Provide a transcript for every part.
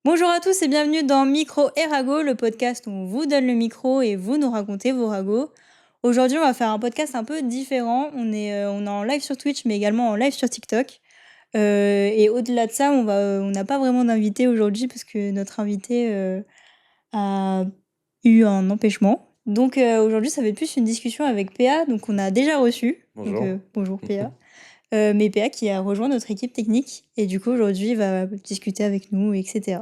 Bonjour à tous et bienvenue dans Micro et Rago, le podcast où on vous donne le micro et vous nous racontez vos ragots. Aujourd'hui, on va faire un podcast un peu différent. On est en live sur Twitch, mais également en live sur TikTok. Et au-delà de ça, on n'a pas vraiment d'invité aujourd'hui parce que notre invité a eu un empêchement. Donc aujourd'hui, ça va être plus une discussion avec PA, donc on a déjà reçu. Bonjour. Donc bonjour PA. Mais PA qui a rejoint notre équipe technique et du coup aujourd'hui il va discuter avec nous, etc.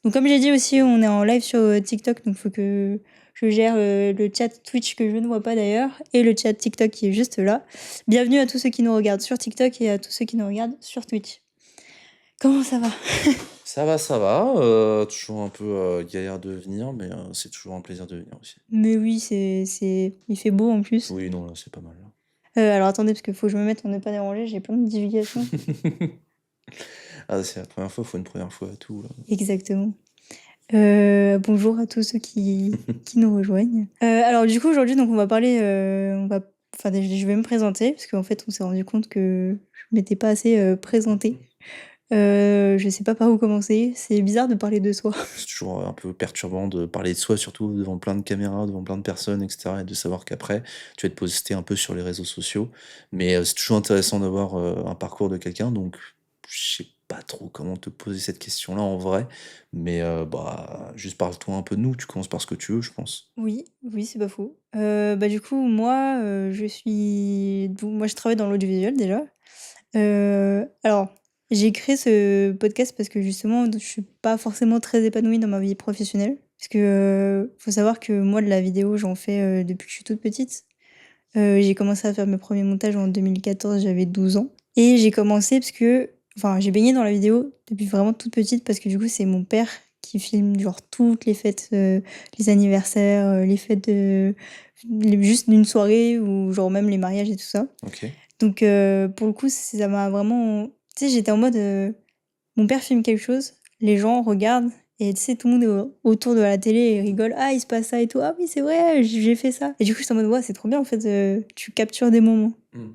Donc comme j'ai dit aussi, on est en live sur TikTok, donc il faut que je gère le chat Twitch que je ne vois pas d'ailleurs et le chat TikTok qui est juste là. Bienvenue à tous ceux qui nous regardent sur TikTok et à tous ceux qui nous regardent sur Twitch. Comment ça va? Ça va, toujours un peu galère de venir, mais c'est toujours un plaisir de venir aussi. Mais oui, il fait beau en plus. Oui, non, là, c'est pas mal. Là. Alors attendez, parce qu'il faut que je me mette pour ne pas déranger, j'ai plein de notifications. Ah, c'est la première fois, faut une première fois à tout. Là. Exactement. Bonjour à tous ceux qui nous rejoignent. Alors du coup aujourd'hui donc on va parler, enfin je vais me présenter parce qu'en fait on s'est rendu compte que je m'étais pas assez présentée. Je sais pas par où commencer. C'est bizarre de parler de soi. C'est toujours un peu perturbant de parler de soi, surtout devant plein de caméras, devant plein de personnes, etc. Et de savoir qu'après, tu vas te poster un peu sur les réseaux sociaux. Mais c'est toujours intéressant d'avoir un parcours de quelqu'un, donc je sais pas trop comment te poser cette question-là en vrai. Mais juste parle-toi un peu de nous, tu commences par ce que tu veux, je pense. Oui, oui, c'est pas faux. Du coup moi, moi je travaille dans l'audiovisuel déjà. Alors j'ai créé ce podcast parce que justement je suis pas forcément très épanouie dans ma vie professionnelle. Parce que, faut savoir que moi de la vidéo j'en fais, depuis que je suis toute petite. J'ai commencé à faire mes premiers montages en 2014, j'avais 12 ans et j'ai baigné dans la vidéo depuis vraiment toute petite parce que du coup, c'est mon père qui filme genre toutes les fêtes, les anniversaires, les fêtes juste d'une soirée ou genre même les mariages et tout ça. Ok. Donc pour le coup, ça m'a vraiment tu sais, j'étais en mode, mon père filme quelque chose, les gens regardent et tu sais, tout le monde est autour de la télé et rigole. Ah, il se passe ça et tout. Ah oui, c'est vrai, j'ai fait ça. Et du coup, j'étais en mode, ouais, c'est trop bien en fait, tu captures des moments. Mm.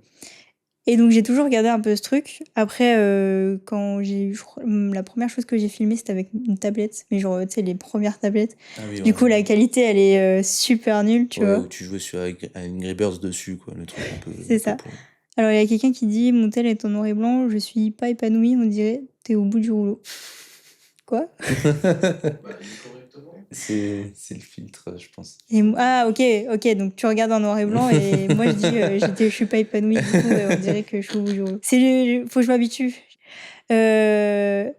Et donc, j'ai toujours regardé un peu ce truc. Après, la première chose que j'ai filmée, c'était avec une tablette. Mais genre, tu sais, les premières tablettes. Ah oui, Du ouais. coup, la qualité, elle est super nulle, tu Ouais, vois. où tu jouais sur Angry Birds dessus, quoi, le truc C'est un peu ça. pourri. Alors, il y a quelqu'un qui dit, mon tel est en noir et blanc, je suis pas épanouie, on dirait, t'es au bout du rouleau. Quoi? C'est le filtre, je pense. Ah, ok, donc tu regardes en noir et blanc et moi je dis je suis pas épanouie du tout, on dirait que je suis au bout du rouleau. Faut que je m'habitue. Euh,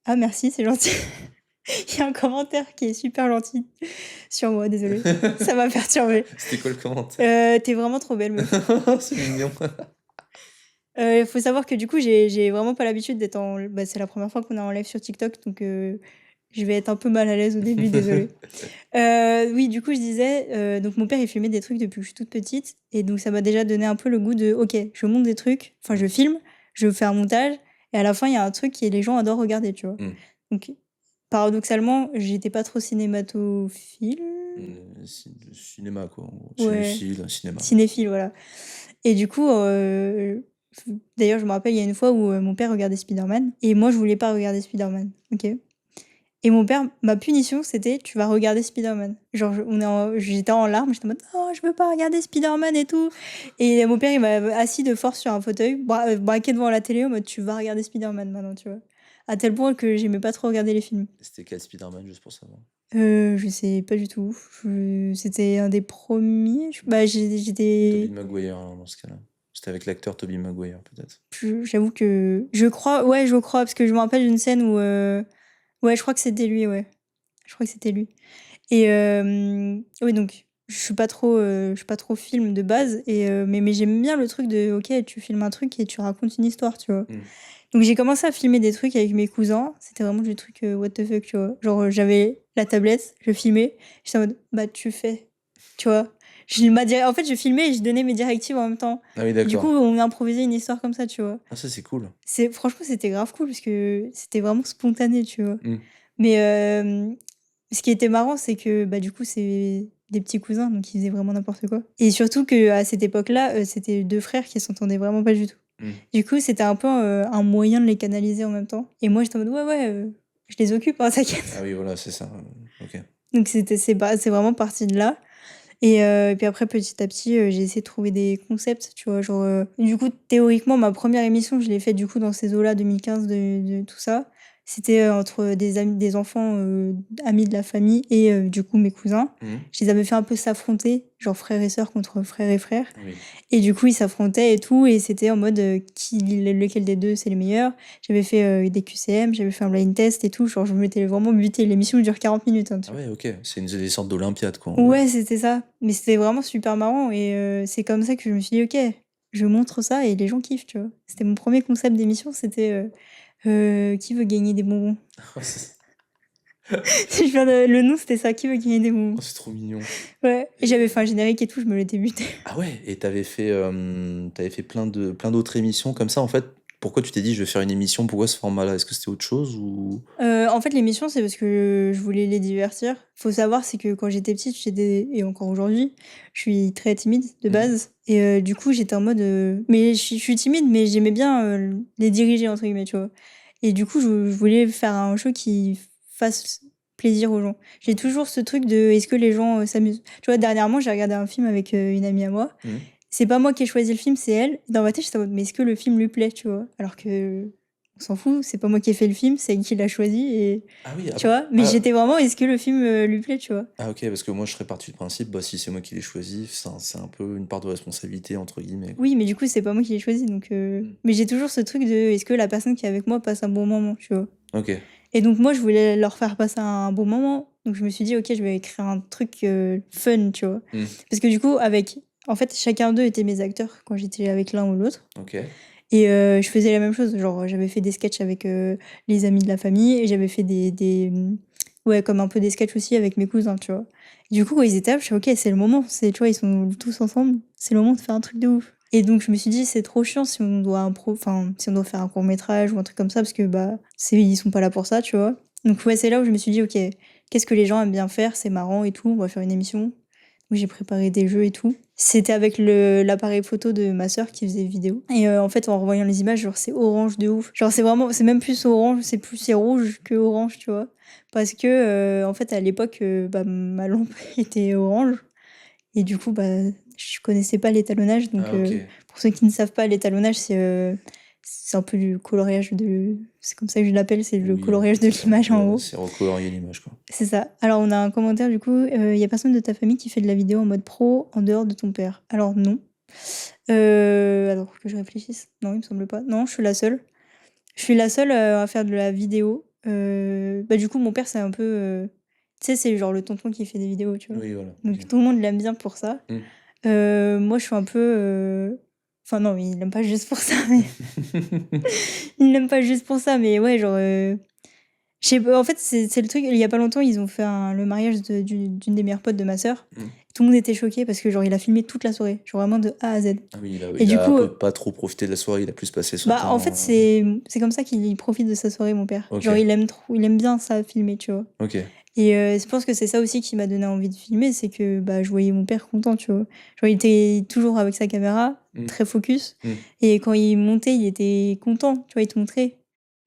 Ah, merci, c'est gentil. Il y a un commentaire qui est super gentil sur moi, désolée. Ça m'a perturbée. C'était quoi le commentaire? T'es vraiment trop belle, meuf. C'est mignon. Faut savoir que du coup, j'ai vraiment pas l'habitude d'être en. Bah, c'est la première fois qu'on est en live sur TikTok, donc je vais être un peu mal à l'aise au début, désolée. Oui, du coup, je disais, donc mon père, il filmait des trucs depuis que je suis toute petite, et donc ça m'a déjà donné un peu le goût de, ok, je monte des trucs, enfin, je filme, je fais un montage, et à la fin, il y a un truc que les gens adorent regarder, tu vois. Mm. Donc, paradoxalement, j'étais pas trop cinématophile. Cinéma, quoi. En gros. Ouais, Cinéphile, cinéma. cinéphile, voilà. Et du coup, d'ailleurs, je me rappelle, il y a une fois où mon père regardait Spider-Man, et moi, je voulais pas regarder Spider-Man, ok. Et mon père, ma punition, c'était tu vas regarder Spider-Man. Genre, j'étais en larmes, j'étais en mode oh, je veux pas regarder Spider-Man et tout. Et mon père, il m'a assis de force sur un fauteuil, braqué devant la télé, en mode tu vas regarder Spider-Man maintenant, tu vois. À tel point que j'aimais pas trop regarder les films. C'était quel Spider-Man, juste pour savoir? Je sais pas du tout. C'était un des premiers. Tobey J'étais. Maguire, alors, dans ce cas-là. C'était avec l'acteur Tobey Maguire, peut-être. J'avoue que. Je crois, parce que je me rappelle d'une scène où. Ouais, je crois que c'était lui, ouais. Je crois que c'était lui. Et oui, donc je suis pas trop film de base, mais j'aime bien le truc de ok, tu filmes un truc et tu racontes une histoire, tu vois. Mm. Donc j'ai commencé à filmer des trucs avec mes cousins. C'était vraiment des trucs what the fuck, tu vois. Genre j'avais la tablette, je filmais, j'étais en mode bah tu fais, tu vois. En fait, je filmais et je donnais mes directives en même temps. Ah oui, Et du coup, d'accord. on improvisait une histoire comme ça, tu vois. Ah, ça, c'est cool. Franchement, c'était grave cool parce que c'était vraiment spontané, tu vois. Mm. Mais ce qui était marrant, c'est que bah, du coup, c'est des petits cousins, donc ils faisaient vraiment n'importe quoi. Et surtout qu'à cette époque-là, c'était deux frères qui s'entendaient vraiment pas du tout. Mm. Du coup, c'était un peu un moyen de les canaliser en même temps. Et moi, j'étais en mode ouais, je les occupe, hein, t'inquiète. Ah oui, voilà, c'est ça, OK. Donc c'est vraiment parti de là. Et puis après, petit à petit, j'ai essayé de trouver des concepts, tu vois? Genre, du coup, théoriquement, ma première émission, je l'ai faite, du coup, dans ces eaux-là, 2015, de tout ça. C'était, entre des enfants, amis de la famille et du coup, mes cousins. Mmh. Je les avais fait un peu s'affronter, genre frères et sœurs contre frères et frères. Oui. Et du coup, ils s'affrontaient et tout, et c'était en mode, lequel des 2 c'est le meilleur. J'avais fait, des QCM, j'avais fait un blind test et tout, genre je m'étais vraiment butée. L'émission dure 40 minutes, hein, tu Ah vois? ouais, OK, c'est des sortes d'olympiades, quoi, en gros. Ouais, c'était ça. Mais c'était vraiment super marrant, et c'est comme ça que je me suis dit: «OK, je montre ça et les gens kiffent», tu vois? C'était mon premier concept d'émission, c'était, «Qui veut gagner des bonbons?» Oh, c'est Si je viens de le nom, c'était ça: «Qui veut gagner des bonbons?» oh, c'est trop mignon. Ouais, et Et j'avais fait un générique et tout, je me l'étais buté. ah ouais, et tu fait plein d'autres émissions comme ça, en fait? Pourquoi tu t'es dit: «Je vais faire une émission»? Pourquoi ce format-là? Est-ce que c'était autre chose ou? En fait, l'émission, c'est parce que je voulais les divertir. Faut savoir, c'est que quand j'étais petite, et encore aujourd'hui, je suis très timide de Mmh. base, et du coup, j'étais en mode, mais je suis timide, mais j'aimais bien, «les diriger» entre guillemets, tu vois? Et du coup, je voulais faire un show qui fasse plaisir aux gens. J'ai OK. toujours ce truc de: «Est-ce que les gens, s'amusent?» Tu vois, dernièrement, j'ai regardé un film avec, une amie à moi. Mmh. C'est pas moi qui ai choisi le film, c'est elle. Dans ma tête, j'étais en mode: «Mais est-ce que le film lui plaît?» Tu vois? Alors que on s'en fout, c'est pas moi qui ai fait le film, c'est elle qui l'a choisi, et Ah oui, tu vois? Mais ah j'étais vraiment: «Est-ce que le film, lui plaît?» Tu vois? ah OK, parce que moi je serais parti du principe, bah, si c'est moi qui l'ai choisi, c'est un peu une part de «responsabilité» entre guillemets, quoi. Oui, mais du coup, c'est pas moi qui l'ai choisi, donc Mmh. mais j'ai toujours ce truc de: «Est-ce que la personne qui est avec moi passe un bon moment?» Tu vois? OK. Et donc moi, je voulais leur faire passer un bon moment, donc je me suis dit: «OK, je vais écrire un truc, fun», tu vois? Mmh. Parce que du coup, en fait, chacun d'eux était mes acteurs quand j'étais avec l'un ou l'autre. OK. Et je faisais la même chose, genre, j'avais fait des sketchs avec, les amis de la famille, et j'avais fait ouais, comme un peu des sketchs aussi avec mes cousins, tu vois? Et du coup, quand ils étaient là, je fais: «OK, c'est le moment», tu vois, ils sont tous ensemble, c'est le moment de faire un truc de ouf. Et donc je me suis dit: «C'est trop chiant si on doit si on doit faire un court métrage ou un truc comme ça, parce que, bah, ils sont pas là pour ça», tu vois? Donc ouais, c'est là où je me suis dit: «OK, qu'est-ce que les gens aiment bien faire? C'est marrant et tout, on va faire une émission». Oui, j'ai préparé des jeux et tout. C'était avec l'appareil photo de ma sœur qui faisait vidéo, et en fait, en revoyant les images, genre, c'est orange de ouf. Genre, c'est même plus orange, c'est rouge que orange, tu vois? Parce que, en fait, à l'époque, bah, ma lampe était orange, et du coup, bah, je connaissais pas l'étalonnage, donc Ah OK. pour ceux qui ne savent pas, l'étalonnage, c'est un peu du coloriage c'est comme ça que je l'appelle, c'est le Oui, coloriage de c'est ça. l'image en Ouais, haut. c'est recolorier l'image, quoi. C'est ça. Alors on a un commentaire du coup, «Il y a personne de ta famille qui fait de la vidéo en mode pro en dehors de ton père?» Alors non. Alors que je réfléchisse. Non, il me semble pas. Non, je suis la seule. Je suis la seule, à faire de la vidéo. Bah, du coup, mon père, c'est un peu, tu sais, c'est genre le tonton qui fait des vidéos, tu vois? Oui, voilà, OK. Donc tout le monde l'aime bien pour ça. Mmh. Moi, je suis un peu, enfin non, il l'aime pas juste pour ça, mais il l'aime pas juste pour ça, mais ouais, genre, je sais pas, en fait, c'est le truc, il y a pas longtemps, ils ont fait le mariage d'une des meilleures potes de ma sœur. Mmh. Tout le monde était choqué parce que genre il a filmé toute la soirée, genre vraiment de A à Z. Ah oui, Et il du a un coup, peu pas trop profité de la soirée, il a plus passé son bah, en fait, temps, c'est comme ça qu'il profite de sa soirée, mon père. Genre OK, il aime bien ça, filmer, tu vois? OK. Et je pense que c'est ça aussi qui m'a donné envie de filmer, c'est que, bah, je voyais mon père content, tu vois? Genre il était toujours avec sa caméra, Mmh. très focus, Mmh. et quand il montait, il était content, tu vois? Il te montrait.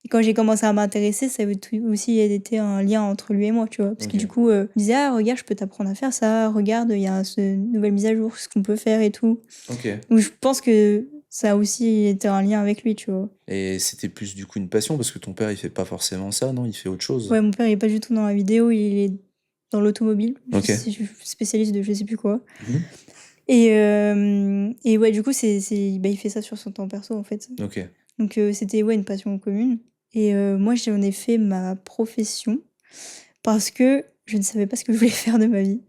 Et quand j'ai commencé à m'intéresser, ça avait aussi été un lien entre lui et moi, tu vois? Parce que du OK. coup, il me disait: «Ah regarde, je peux t'apprendre à faire ça, regarde, il y a ce nouvelle mise à jour, ce qu'on peut faire et tout». OK. Donc je pense que ça a aussi été un lien avec lui, tu vois? Et c'était plus, du coup, une passion parce que ton père, il fait pas forcément ça, non? Il fait autre chose? Ouais, mon père, il est pas du tout dans la vidéo, il est dans l'automobile. OK. Je spécialiste de je sais plus quoi. Mmh. Et ouais, du coup, bah, il fait ça sur son temps perso, en fait. OK. Donc c'était, ouais, une passion commune, et moi, j'en ai fait ma profession parce que je ne savais pas ce que je voulais faire de ma vie.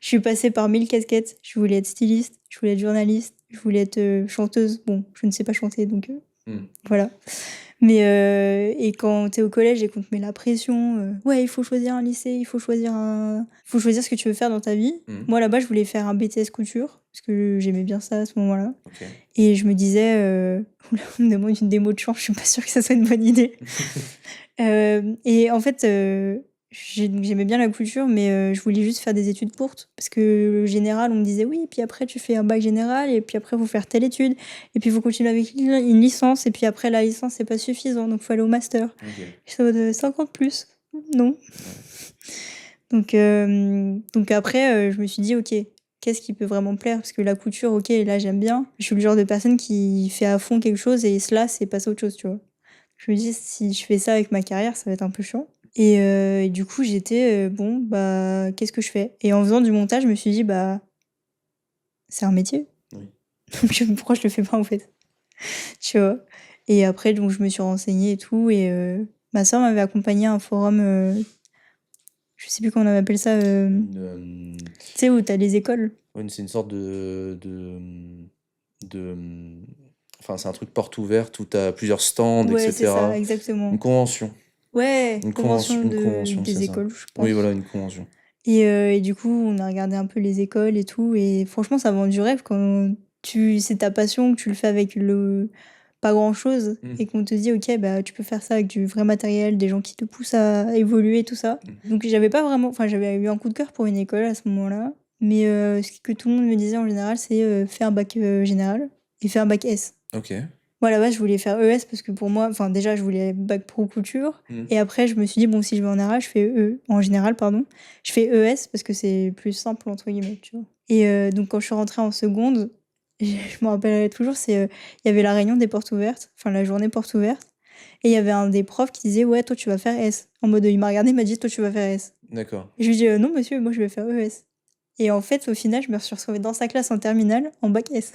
Je suis passée par 1000 casquettes. Je voulais être styliste, je voulais être journaliste, je voulais être, chanteuse. Bon, je ne sais pas chanter, donc Mmh. voilà. Mais et quand tu es au collège et qu'on te met la pression, «Ouais, il faut choisir un lycée, il faut choisir ce que tu veux faire dans ta vie». Mmh. Moi, là-bas, je voulais faire un BTS couture parce que j'aimais bien ça à ce moment-là, OK. et je me disais, «Ouh là, on me demande une démo de chant, je suis pas sûre que ça soit une bonne idée». Et en fait, j'aimais bien la couture, mais je voulais juste faire des études courtes. Parce que le général, on me disait oui, puis après tu fais un bac général, et puis après il faut faire telle étude, et puis il faut continuer avec une licence, et puis après la licence c'est pas suffisant, donc il faut aller au master. OK. J'étais en mode 50 plus. Non. Ouais. Donc après, je me suis dit ok, qu'est-ce qui peut vraiment me plaire? Parce que la couture, ok, là j'aime bien. Je suis le genre de personne qui fait à fond quelque chose et cela c'est passer à autre chose, tu vois. Je me dis si je fais ça avec ma carrière, ça va être un peu chiant. Et du coup, j'étais bon, bah, qu'est-ce que je fais? Et en faisant du montage, je me suis dit, bah, c'est un métier. Oui. Donc pourquoi je le fais pas en fait? Tu vois? Et après, donc, je me suis renseignée et tout. Et ma soeur m'avait accompagnée à un forum, je sais plus comment on appelle ça, Une, tu sais, où t'as les écoles. ouais, c'est une sorte de, enfin, c'est un truc porte ouverte où tu as plusieurs stands, et Ouais, c'est ça, cetera. Une exactement. convention. Ouais, Une convention, convention une convention, c'est des ça. écoles, je Oui, pense. voilà, une convention. Et du coup, on a regardé un peu les écoles et tout. Et franchement, ça vend du rêve quand c'est ta passion, que tu le fais avec pas grand-chose Mmh. et qu'on te dit, ok, bah, tu peux faire ça avec du vrai matériel, des gens qui te poussent à évoluer, tout ça. Mmh. Donc, j'avais pas vraiment, enfin, j'avais eu un coup de cœur pour une école à ce moment-là. Mais ce que tout le monde me disait en général, c'est fais un bac général et fais un bac S. OK. Moi, à la base, je voulais faire ES parce que pour moi, enfin, déjà, je voulais bac pro couture. Mmh. Et après, je me suis dit, bon, si je vais en ARA, je fais en général, pardon. Je fais ES parce que c'est plus simple, entre guillemets, tu vois. Et donc, quand je suis rentrée en seconde, je me rappellerai toujours, il y avait la réunion des portes ouvertes, enfin, la journée portes ouvertes. Et il y avait un des profs qui disait, ouais, toi, tu vas faire S. En mode, il m'a regardé, il m'a dit, toi, tu vas faire S. D'accord. Et je lui ai dit, non, monsieur, moi, je vais faire ES. Et en fait, au final, je me suis retrouvée dans sa classe en terminale, en bac S.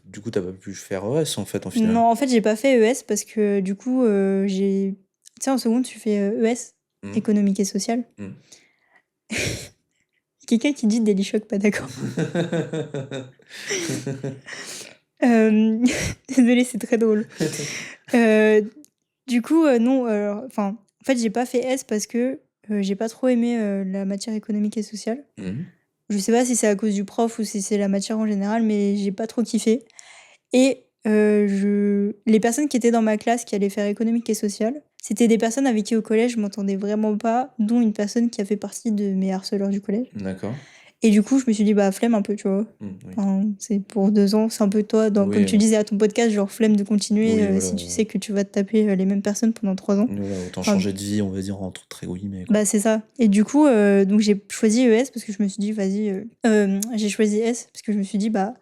Du coup, tu as pas pu faire ES, en fait, en final? Non, en fait, j'ai pas fait ES parce que du coup, j'ai. Tu sais, en seconde, tu fais ES, Mmh. économique et social. Mmh. Quelqu'un qui dit Daily Shock, pas d'accord. Euh, Désolée, c'est très drôle. Euh, du coup, non, enfin, en fait, j'ai pas fait S parce que j'ai pas trop aimé la matière économique et sociale. Mmh. Je sais pas si c'est à cause du prof ou si c'est la matière en général, mais j'ai pas trop kiffé. Et les personnes qui étaient dans ma classe qui allaient faire économique et sociale, c'était des personnes avec qui au collège je m'entendais vraiment pas, dont une personne qui a fait partie de mes harceleurs du collège. D'accord. Et du coup, je me suis dit, bah, flemme un peu, tu vois. Mmh, oui. Enfin, c'est pour 2 ans, c'est un peu toi, comme Oui, tu disais à ton podcast, genre flemme de continuer oui, voilà, si tu sais que tu vas te taper les mêmes personnes pendant 3 ans. voilà, autant Enfin, changer de vie, on va dire, entre très guillemets, quoi. bah, c'est ça. Et du coup, donc j'ai choisi ES parce que je me suis dit, vas-y. J'ai choisi S parce que je me suis dit, bah,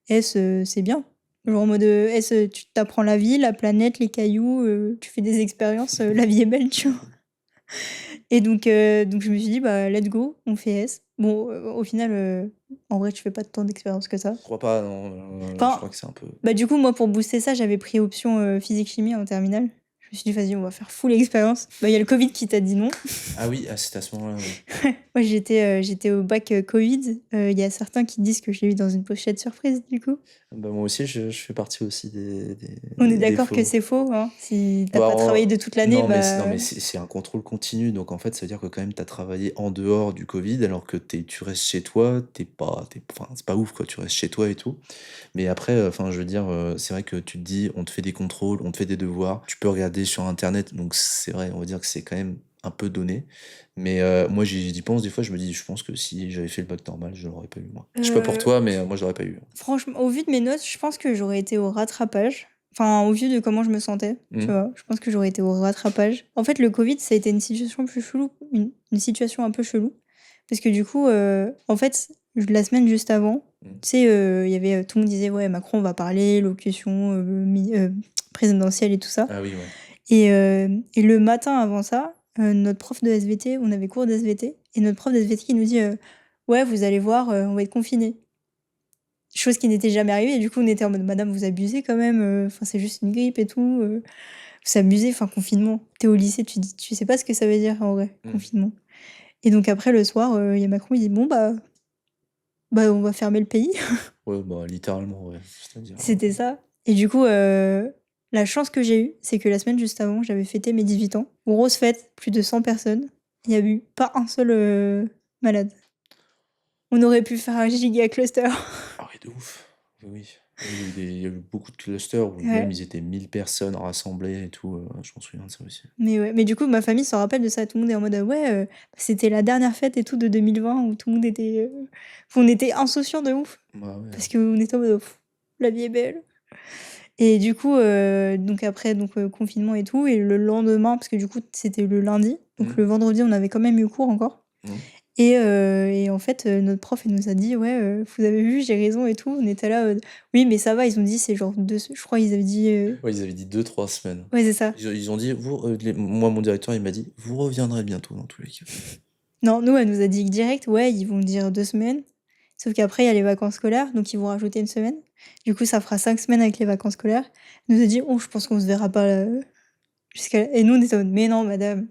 S, c'est bien. Genre en mode S, tu t'apprends la vie, la planète, les cailloux, tu fais des expériences, la vie est belle, tu vois. Et donc je me suis dit, bah, let's go, on fait S. Bon, au final, en vrai, tu fais pas tant d'expériences que ça. Je crois pas, non, je Enfin, crois que c'est un peu. bah, du coup, moi, pour booster ça, j'avais pris option physique-chimie en terminale. Je me suis dit, vas-y, on va faire full expérience. Bah, il y a le Covid qui t'a dit non. Ah oui, ah, c'était à ce moment-là, oui. Moi, j'étais au bac Covid. Il y a certains qui disent que je l'ai eu dans une pochette surprise, du coup. Bah, moi aussi, je fais partie aussi On est des d'accord que défauts. c'est faux, hein. Si t'as Bah, pas travaillé de toute l'année, non, mais c'est non, bah. mais c'est un contrôle continu, donc en fait, ça veut dire que quand même tu as travaillé en dehors du Covid alors que tu restes chez toi, enfin, c'est pas ouf quoi, tu restes chez toi et tout. Mais après, enfin, je veux dire, c'est vrai que tu te dis: «On te fait des contrôles, on te fait des devoirs». Tu peux regarder sur internet, donc c'est vrai, on va dire que c'est quand même un peu donné. Mais moi, j'y pense des fois, je me dis: «Je pense que si j'avais fait le bac normal, je l'aurais pas eu moi». Je sais pas pour euh, toi, mais moi, je l'aurais pas eu. Franchement, au vu de mes notes, je pense que j'aurais été au rattrapage. Enfin, au vu de comment je me sentais, tu Mmh. vois. Je pense que j'aurais été au rattrapage. En fait, le Covid, ça a été une situation plus chelou, une situation un peu chelou. Parce que du coup, en fait, la semaine juste avant, Mmh. tu sais, il y avait, tout le monde disait, ouais, Macron va parler, locution présidentielle et tout ça. Ah oui, ouais. Et le matin avant ça, notre prof de SVT, on avait cours de SVT, et notre prof de SVT qui nous dit, ouais, vous allez voir, on va être confinés. Chose qui n'était jamais arrivée, et du coup, on était en mode, madame, vous abusez quand même, enfin, c'est juste une grippe et tout, vous abusez, enfin, confinement. T'es au lycée, tu sais pas ce que ça veut dire en vrai, Mmh. confinement. Et donc après, le soir, il y a Macron, il dit, bon, bah, on va fermer le pays. Ouais, bah, littéralement, ouais. C'est-à-dire, C'était ça. Et du coup, la chance que j'ai eue, c'est que la semaine juste avant, j'avais fêté mes 18 ans. Grosse fête, plus de 100 personnes. Il n'y a eu pas un seul malade. On aurait pu faire un giga cluster. ah oui, de ouf. Oui, oui. Il y a eu beaucoup de clusters où même Ouais. ils étaient 1000 personnes rassemblées et tout, je m'en souviens de ça aussi. Mais ouais, mais du coup, ma famille se rappelle de ça. Tout le monde est en mode: «Ouais, c'était la dernière fête et tout de 2020 où tout le monde était, on était insouciants de ouf». Bah, ouais, Parce qu'on était en mode: «La vie est belle». Et du coup, donc après confinement et tout et le lendemain parce que du coup, c'était le lundi, donc Mmh. le vendredi, on avait quand même eu cours encore Mmh. et en fait, notre prof, elle nous a dit: «Ouais, vous avez vu, j'ai raison et tout». On était là, «Oui, mais ça va». Ils ont dit: «C'est genre 2 je crois ils avaient dit, Ouais, ils avaient dit 2 3 semaines. ouais, c'est ça. Ils ont dit: «Vous, les» moi, mon directeur, il m'a dit: «Vous reviendrez bientôt dans tous les cas». Non, nous, elle nous a dit direct: «Ouais, ils vont dire 2 semaines». Sauf qu'après, il y a les vacances scolaires, donc ils vont rajouter une semaine. Du coup, ça fera 5 semaines avec les vacances scolaires. Elle nous a dit: «Oh, je pense qu'on se verra pas, jusqu'à» et nous, on était en mode: «Mais non, madame».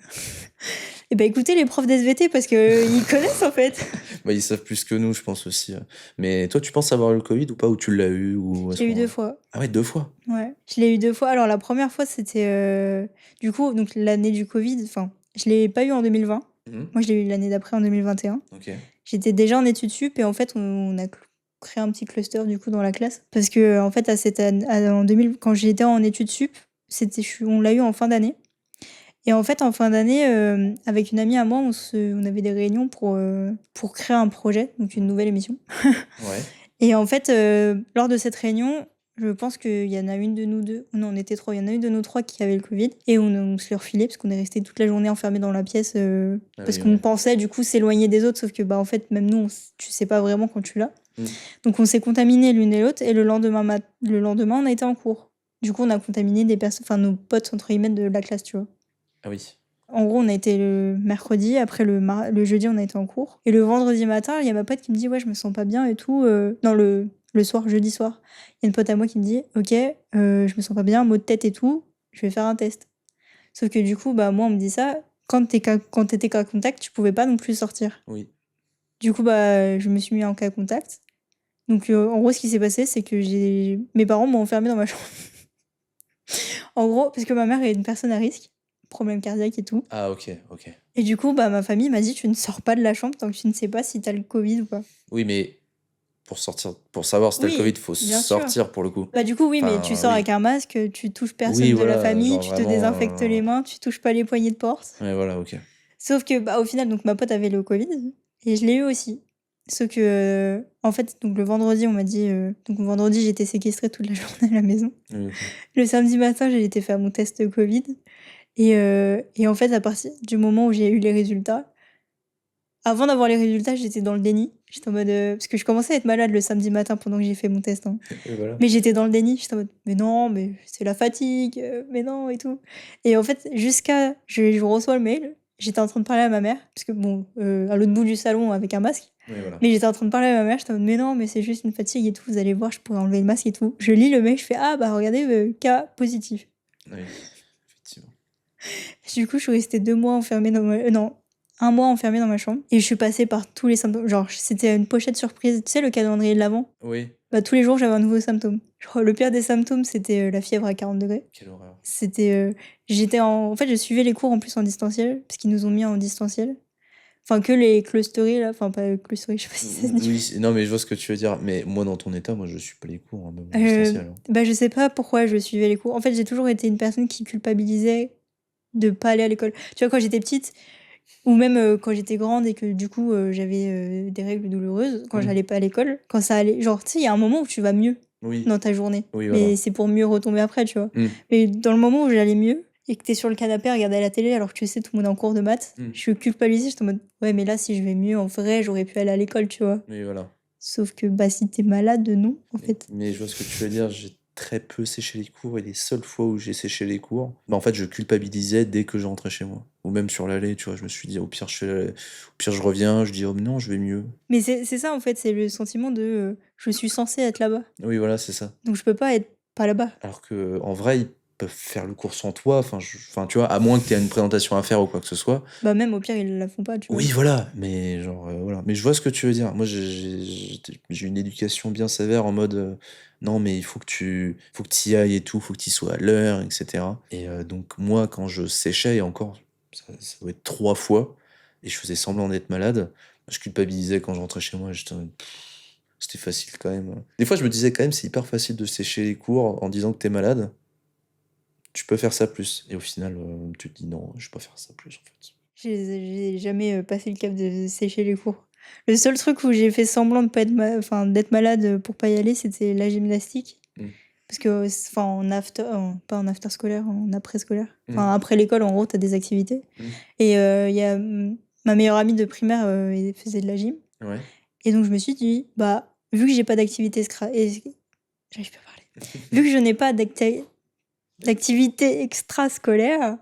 Et bah, écoutez les profs d'SVT parce qu'ils connaissent, en fait. Bah, ils savent plus que nous, je pense aussi, mais toi, tu penses avoir eu le Covid ou pas? Ou tu l'as eu ou à Je ce l'ai eu 2 moment-là? fois. Ah ouais, 2 fois? Ouais, je l'ai eu 2 fois. Alors la première fois, c'était, du coup, donc l'année du covid, enfin, je l'ai pas eu en 2020. Mmh. Moi, je l'ai eu l'année d'après en 2021. OK. J'étais déjà en études sup et en fait, on a créé un petit cluster, du coup, dans la classe. Parce que en fait, à cette ann à en 2000 quand j'étais en études sup, c'était on l'a eu en fin d'année et en fait, en fin d'année, avec une amie à moi, on avait des réunions pour créer un projet, donc une nouvelle émission. Ouais. Et en fait, lors de cette réunion, je pense qu'il y en a une de nous 2. Non, on était 3. Il y en a une de nous 3 qui avait le covid et on se le refilait parce qu'on est resté toute la journée enfermés dans la pièce, Ah parce oui, qu'on ouais. pensait du coup s'éloigner des autres, sauf que, bah, en fait, même nous, tu sais pas vraiment quand tu l'as. Mmh. Donc on s'est contaminés l'une et l'autre et le lendemain, on a été en cours. Du coup, on a contaminé des personnes, enfin nos «potes» entre guillemets de la classe, tu vois? Ah oui. En gros, on a été le mercredi, après le jeudi, on a été en cours et le vendredi matin, il y a ma pote qui me dit: «Ouais, je me sens pas bien et tout», non, le soir, jeudi soir. Il y a une pote à moi qui me dit: «OK, je me sens pas bien, maux de tête et tout, je vais faire un test». Sauf que du coup, bah, moi, on me dit ça, quand tu étais cas contact, tu pouvais pas non plus sortir. Oui. Du coup, bah, je me suis mis en cas contact. Donc en gros, ce qui s'est passé, c'est que j'ai mes parents m'ont enfermée dans ma chambre. En gros, parce que ma mère est une personne à risque, problème cardiaque et tout. Ah OK, OK. Et du coup, bah, ma famille m'a dit: «Tu ne sors pas de la chambre tant que tu ne sais pas si tu as le covid ou pas». Oui, mais pour sortir pour savoir si tu as le Covid, Oui, il faut bien sûr. sortir pour le coup. Bah, du coup, oui, mais tu Enfin, sors oui. avec un masque, tu touches Oui, personne de la voilà, famille, genre tu te vraiment, désinfectes les mains, tu touches pas les poignées de porte. ouais, voilà, OK. Sauf que, bah, au final, donc ma pote avait le covid et je l'ai eu aussi. Sauf que, en fait, donc le vendredi, on m'a dit, donc le vendredi, j'étais séquestrée toute la journée à la maison. Oui, OK. Le samedi matin, j'ai été faire mon test covid et en fait, à partir du moment où j'ai eu les résultats, avant d'avoir les résultats, j'étais dans le déni. J'étais en mode, parce que je commençais à être malade le samedi matin pendant que j'ai fait mon test, hein. Oui, voilà. Mais j'étais dans le déni, j'étais en mode: «Mais non, mais c'est la fatigue, mais non et tout» et en fait, jusqu'à je reçois le mail, j'étais en train de parler à ma mère, parce que bon, à l'autre bout du salon avec un masque, Oui, voilà. mais j'étais en train de parler à ma mère, j'étais en mode: «Mais non, mais c'est juste une fatigue et tout, vous allez voir, je pourrais enlever le masque et tout». Je lis le mail, je fais: «Ah bah regardez, cas positif». Oui, effectivement. Du coup, je suis restée 2 mois enfermée dans ma non, 1 mois enfermée dans ma chambre et je suis passée par tous les symptômes. Genre, c'était une pochette surprise, tu sais le calendrier de l'avent? Oui, Bah, tous les jours, j'avais un nouveau symptôme. Je crois le pire des symptômes, c'était, la fièvre à 40°. quelle horreur. C'était, j'étais en fait, je suivais les cours en plus en distanciel, parce qu'ils nous ont mis en distanciel. Enfin, que les clusteries là, enfin pas clusteries, je sais pas si ça se dit. Oui, non, mais je vois ce que tu veux dire, mais moi, dans ton état, moi, je suis pas les cours, hein, même en distanciel, hein. Bah, je sais pas pourquoi je suivais les cours. En fait, j'ai toujours été une personne qui culpabilisait de pas aller à l'école. Tu vois, quand j'étais petite ou même, quand j'étais grande et que du coup, j'avais, des règles douloureuses, quand Mmh. j'allais pas à l'école, quand ça allait genre, tu sais, il y a un moment où tu vas mieux Oui, dans ta journée, oui, mais voilà. c'est pour mieux retomber après, tu vois? Mmh. Mais dans le moment où j'allais mieux et que tu es sur le canapé à regarder la télé alors que tu sais tout le monde est en cours de maths, Mmh. je culpabilisais, j'étais en mode: «Ouais, mais là, si je vais mieux, en vrai, j'aurais pu aller à l'école», tu vois? Oui, voilà. Sauf que, bah, si tu es malade, non, en Mais fait. je vois ce que tu veux dire, j'ai très peu séché les cours et les seules fois où j'ai séché les cours, bah, en fait, je culpabilisais dès que je rentrais chez moi ou même sur l'aller, tu vois? Je me suis dit: «Au pire, au pire, je reviens», je dis: «Oh mais non, je vais mieux». Mais c'est ça, en fait, c'est le sentiment de, «Je suis censée être là-bas, Oui, voilà, c'est ça. donc je peux pas être pas là-bas». Alors que en vrai, ils peuvent faire le cours sans toi, enfin, tu vois? À moins que tu aies une présentation à faire ou quoi que ce soit. Bah, même au pire, ils la font pas, tu vois? Oui, voilà, mais genre, voilà. Mais je vois ce que tu veux dire. Moi, j'ai une éducation bien sévère en mode, non, mais il faut que tu y ailles et tout, faut que tu y sois à l'heure et cetera et donc moi, quand je séchais et encore, ça doit être 3 fois et je faisais semblant d'être malade, je culpabilisais quand je rentrais chez moi, j'étais en mode: C'était facile quand même. Des fois, je me disais quand même, c'est hyper facile de sécher les cours en disant que t'es malade. Tu peux faire ça plus. Et au final, tu te dis non, je vais pas faire ça plus en fait. J'ai jamais, passé le cap de sécher les cours. Le seul truc où j'ai fait semblant de pas être enfin, d'être malade, pour pas y aller, c'était la gymnastique. Mm. Parce que enfin, pas en after scolaire, en après-scolaire. Mm. Enfin, après l'école, en gros, tu as des activités. Mm. Et il y a, ma meilleure amie de primaire, elle faisait de la gym. Ouais. Et donc je me suis dit: «Bah, vu que j'ai pas d'activité j'arrive plus à parler. Vu que je n'ai pas d'activité extrascolaire,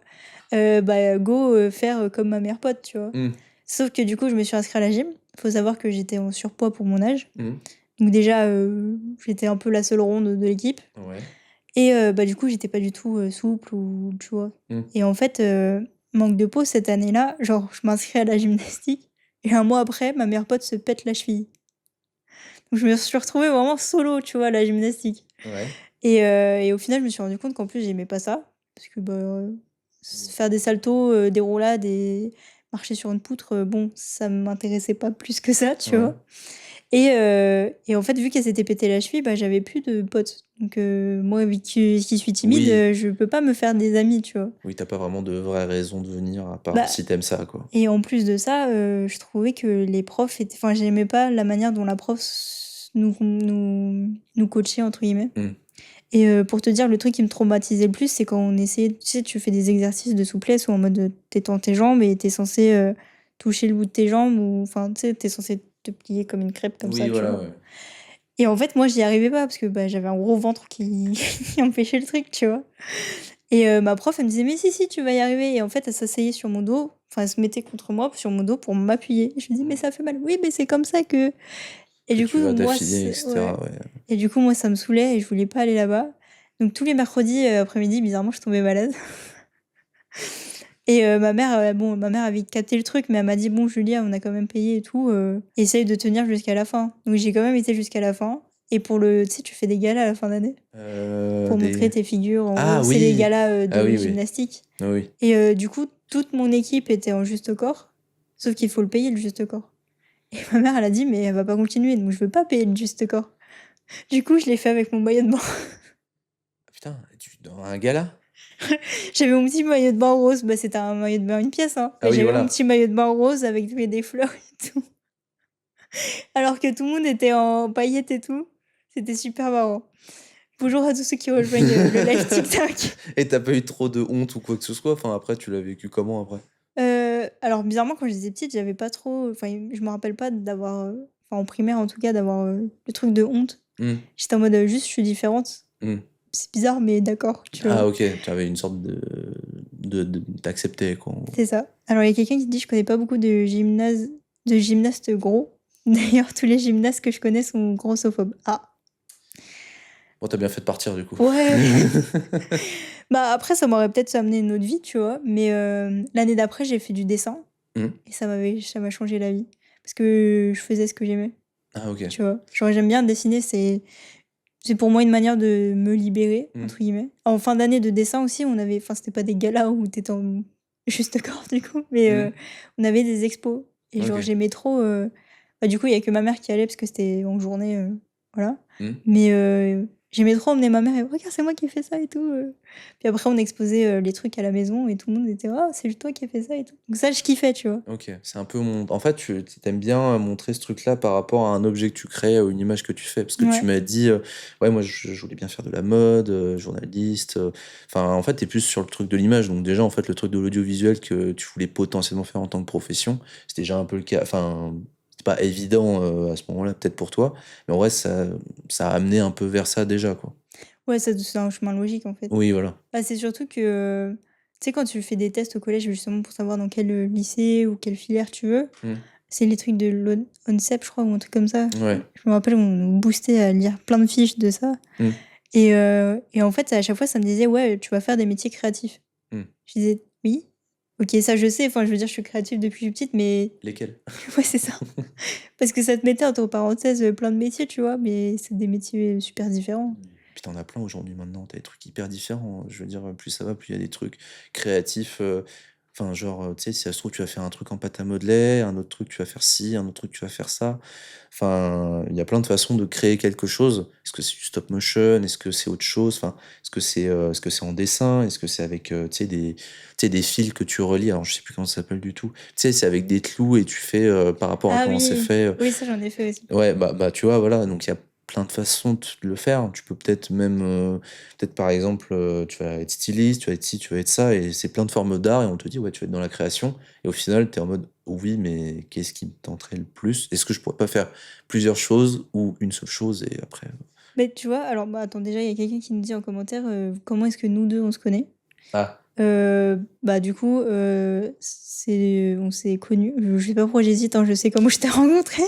bah, go, faire, comme ma meilleure pote», tu vois? Mm. Sauf que du coup, je me suis inscrite à la gym. Faut savoir que j'étais en surpoids pour mon âge. Mm. Donc déjà, j'étais un peu la seule ronde de l'équipe. Ouais. Et bah, du coup, j'étais pas du tout, souple ou tu vois? Mm. Et en fait, manque de peau cette année-là, genre je m'inscris à la gymnastique et un mois après, ma meilleure pote se pète la cheville. Donc je me suis retrouvée vraiment solo, tu vois, à la gymnastique. Ouais. Et au final, je me suis rendu compte qu'en plus, j'aimais pas ça parce que, bah, faire des saltos, des roulades et marcher sur une poutre, bon, ça m'intéressait pas plus que ça, tu Ouais. vois? Et en fait, vu qu'elle s'était pété la cheville, bah, j'avais plus de potes. Donc moi, vu qui suis timide, Oui. je peux pas me faire des amis, tu vois? Oui, t'as pas vraiment de vraie raison de venir à part Bah si t'aimes ça, quoi. et en plus de ça, je trouvais que les profs étaient enfin, j'aimais pas la manière dont la prof nous «coachait» entre guillemets. Mm. Et pour te dire, le truc qui me traumatisait le plus, c'est quand on essayait tu sais, tu fais des exercices de souplesse où en mode, tu étends tes jambes et tu es censé, toucher le bout de tes jambes ou enfin, tu sais, tu es censé te plier comme une crêpe comme Oui, ça, tu voilà, vois? ouais. Et en fait, moi, j'y arrivais pas parce que, bah, j'avais un gros ventre qui qui empêchait le truc, tu vois? Et ma prof, elle me disait: «Mais si, si, tu vas y arriver» et en fait, elle s'asseyait sur mon dos, enfin, elle se mettait contre moi, sur mon dos pour m'appuyer. Je lui dis: «Mais ça fait mal». «Oui, mais c'est comme ça que» et Que du tu coup, vas moi, d'affilée, et c'est ouais cetera, ouais. et du coup, moi, ça me saoulait et je voulais pas aller là-bas. Donc tous les mercredis, après-midi, bizarrement, je tombais malade et ma mère avait capté le truc, mais elle m'a dit: «Bon, Julia, on a quand même payé et tout, essaye de tenir jusqu'à la fin». Donc j'ai quand même été jusqu'à la fin et pour le tu sais, tu fais des galas à la fin d'année pour montrer Des tes figures. En Ah gros, c'est les oui! galas, Ah de oui, oui. gymnastique Ah oui. et du coup, toute mon équipe était en juste corps, sauf qu'il faut le payer, le juste corps et ma mère, elle a dit: «Mais elle va pas continuer, donc je veux pas payer le juste corps». Du coup, je l'ai fait avec mon maillot de bain. Putain, tu dans un gala? J'avais mon petit maillot de bain rose, bah, c'était un maillot de bain une pièce, hein, Ah mais oui, j'avais mon voilà. petit maillot de bain rose avec des fleurs et tout, alors que tout le monde était en paillettes et tout. C'était super marrant. Bonjour à tous ceux qui rejoignent, le live TikTok. Et tu pas eu trop de honte ou quoi que ce soit? Enfin, après, tu l'as vécu comment après? Alors bizarrement quand j'étais petite, j'avais pas trop enfin, je me rappelle pas d'avoir, enfin en primaire en tout cas, d'avoir, le truc de honte. Mmh. J'étais en mode, juste je suis différente. Mmh. C'est bizarre mais d'accord, tu vois? Ah OK, tu avais une sorte de tu quoi, en gros. C'est ça. Alors il y a quelqu'un qui dit: «Je connais pas beaucoup de gymnastes gros». D'ailleurs, tous les gymnastes que je connais sont grossophobes. Ah! Bon, tu bien fait de partir du coup. Ouais. Bah, après ça m'aurait peut-être amené une autre vie, tu vois? Mais l'année d'après, j'ai fait du dessin Mmh. et ça m'a changé la vie. Parce que je faisais ce que j'aimais, Ah OK. tu vois? Genre j'aime bien dessiner, c'est pour moi une manière de me «libérer» Mmh. entre guillemets. En fin d'année de dessin aussi, on avait enfin c'était pas des galas où tu étais en juste corps du coup, mais Mmh. on avait des expos et genre OK. j'aimais trop, bah, du coup, il y a que ma mère qui allait parce que c'était en journée, voilà. Mmh. Mais j'aimais trop emmener ma mère et: «Regarde, c'est moi qui ai fait ça et tout, Puis après on exposait, les trucs à la maison et tout le monde était: «Oh, c'est toi qui as fait ça et tout». Donc ça, je kiffais, tu vois? OK. C'est un peu mon en fait, tu aimes bien montrer ce truc-là par rapport à un objet que tu crées ou une image que tu fais. Parce que tu Ouais. m'as dit, «Ouais, moi, je voulais bien faire de la mode, journaliste», enfin, en fait, tu es plus sur le truc de l'image. Donc déjà, en fait, le truc de l'audiovisuel que tu voulais potentiellement faire en tant que profession, c'était déjà un peu le cas enfin, c'est pas évident, à ce moment-là, peut-être pour toi, mais en vrai, ça a amené un peu vers ça déjà, quoi. Ouais, ça c'est un chemin logique, en fait. Oui, voilà. Bah, c'est surtout que, tu sais, quand tu fais des tests au collège, justement, pour savoir dans quel, lycée ou quelle filière tu veux, Mmh. c'est les trucs de l'ONCEP, je crois, ou un truc comme ça. Ouais. Je me rappelle, on nous boostait à lire plein de fiches de ça Mmh. et en fait, à chaque fois, ça me disait: «Ouais, tu vas faire des métiers créatifs». Mmh. Je disais: «Oui, OK, ça je sais, enfin, je veux dire, je suis créative depuis que je suis petite, mais» Lesquels? ouais, c'est ça. Parce que ça te mettait entre parenthèses, plein de métiers, tu vois? Mais c'est des métiers, super différents. Puis tu as plein aujourd'hui maintenant, tu as des trucs hyper différents. Je veux dire, plus ça va, plus il y a des trucs créatifs, Enfin, genre, tu sais, si ça se trouve, tu vas faire un truc en pâte à modeler, un autre truc, tu vas faire ci, un autre truc, tu vas faire ça. Enfin, il y a plein de façons de créer quelque chose. Est-ce que c'est du stop motion? Est-ce que c'est autre chose? Enfin, est-ce que c'est en dessin? Est-ce que c'est avec, tu sais, des fils que tu relis? Alors, je sais plus comment ça s'appelle du tout. Tu sais, c'est avec des clous et tu fais, par rapport à Ah comment c'est oui! fait, Oui, ça, j'en ai fait aussi. ouais, bah, tu vois, voilà, donc il y a plein de façons de le faire. Tu peux peut-être même, peut-être par exemple, tu vas être styliste, tu vas être ci, tu vas être ça, et c'est plein de formes d'art, et on te dit: «Ouais, tu vas être dans la création», et au final, tu es en mode: «Oui, mais qu'est-ce qui me tenterait le plus? Est-ce que je pourrais pas faire plusieurs choses ou une seule chose?» Et après, Mais tu vois, alors, bah, attends, déjà, il y a quelqu'un qui nous dit en commentaire, comment est-ce que nous 2 on se connaît? ah, Bah, du coup, on s'est connus, je sais pas pourquoi j'hésite, hein, je sais comment je t'ai rencontré.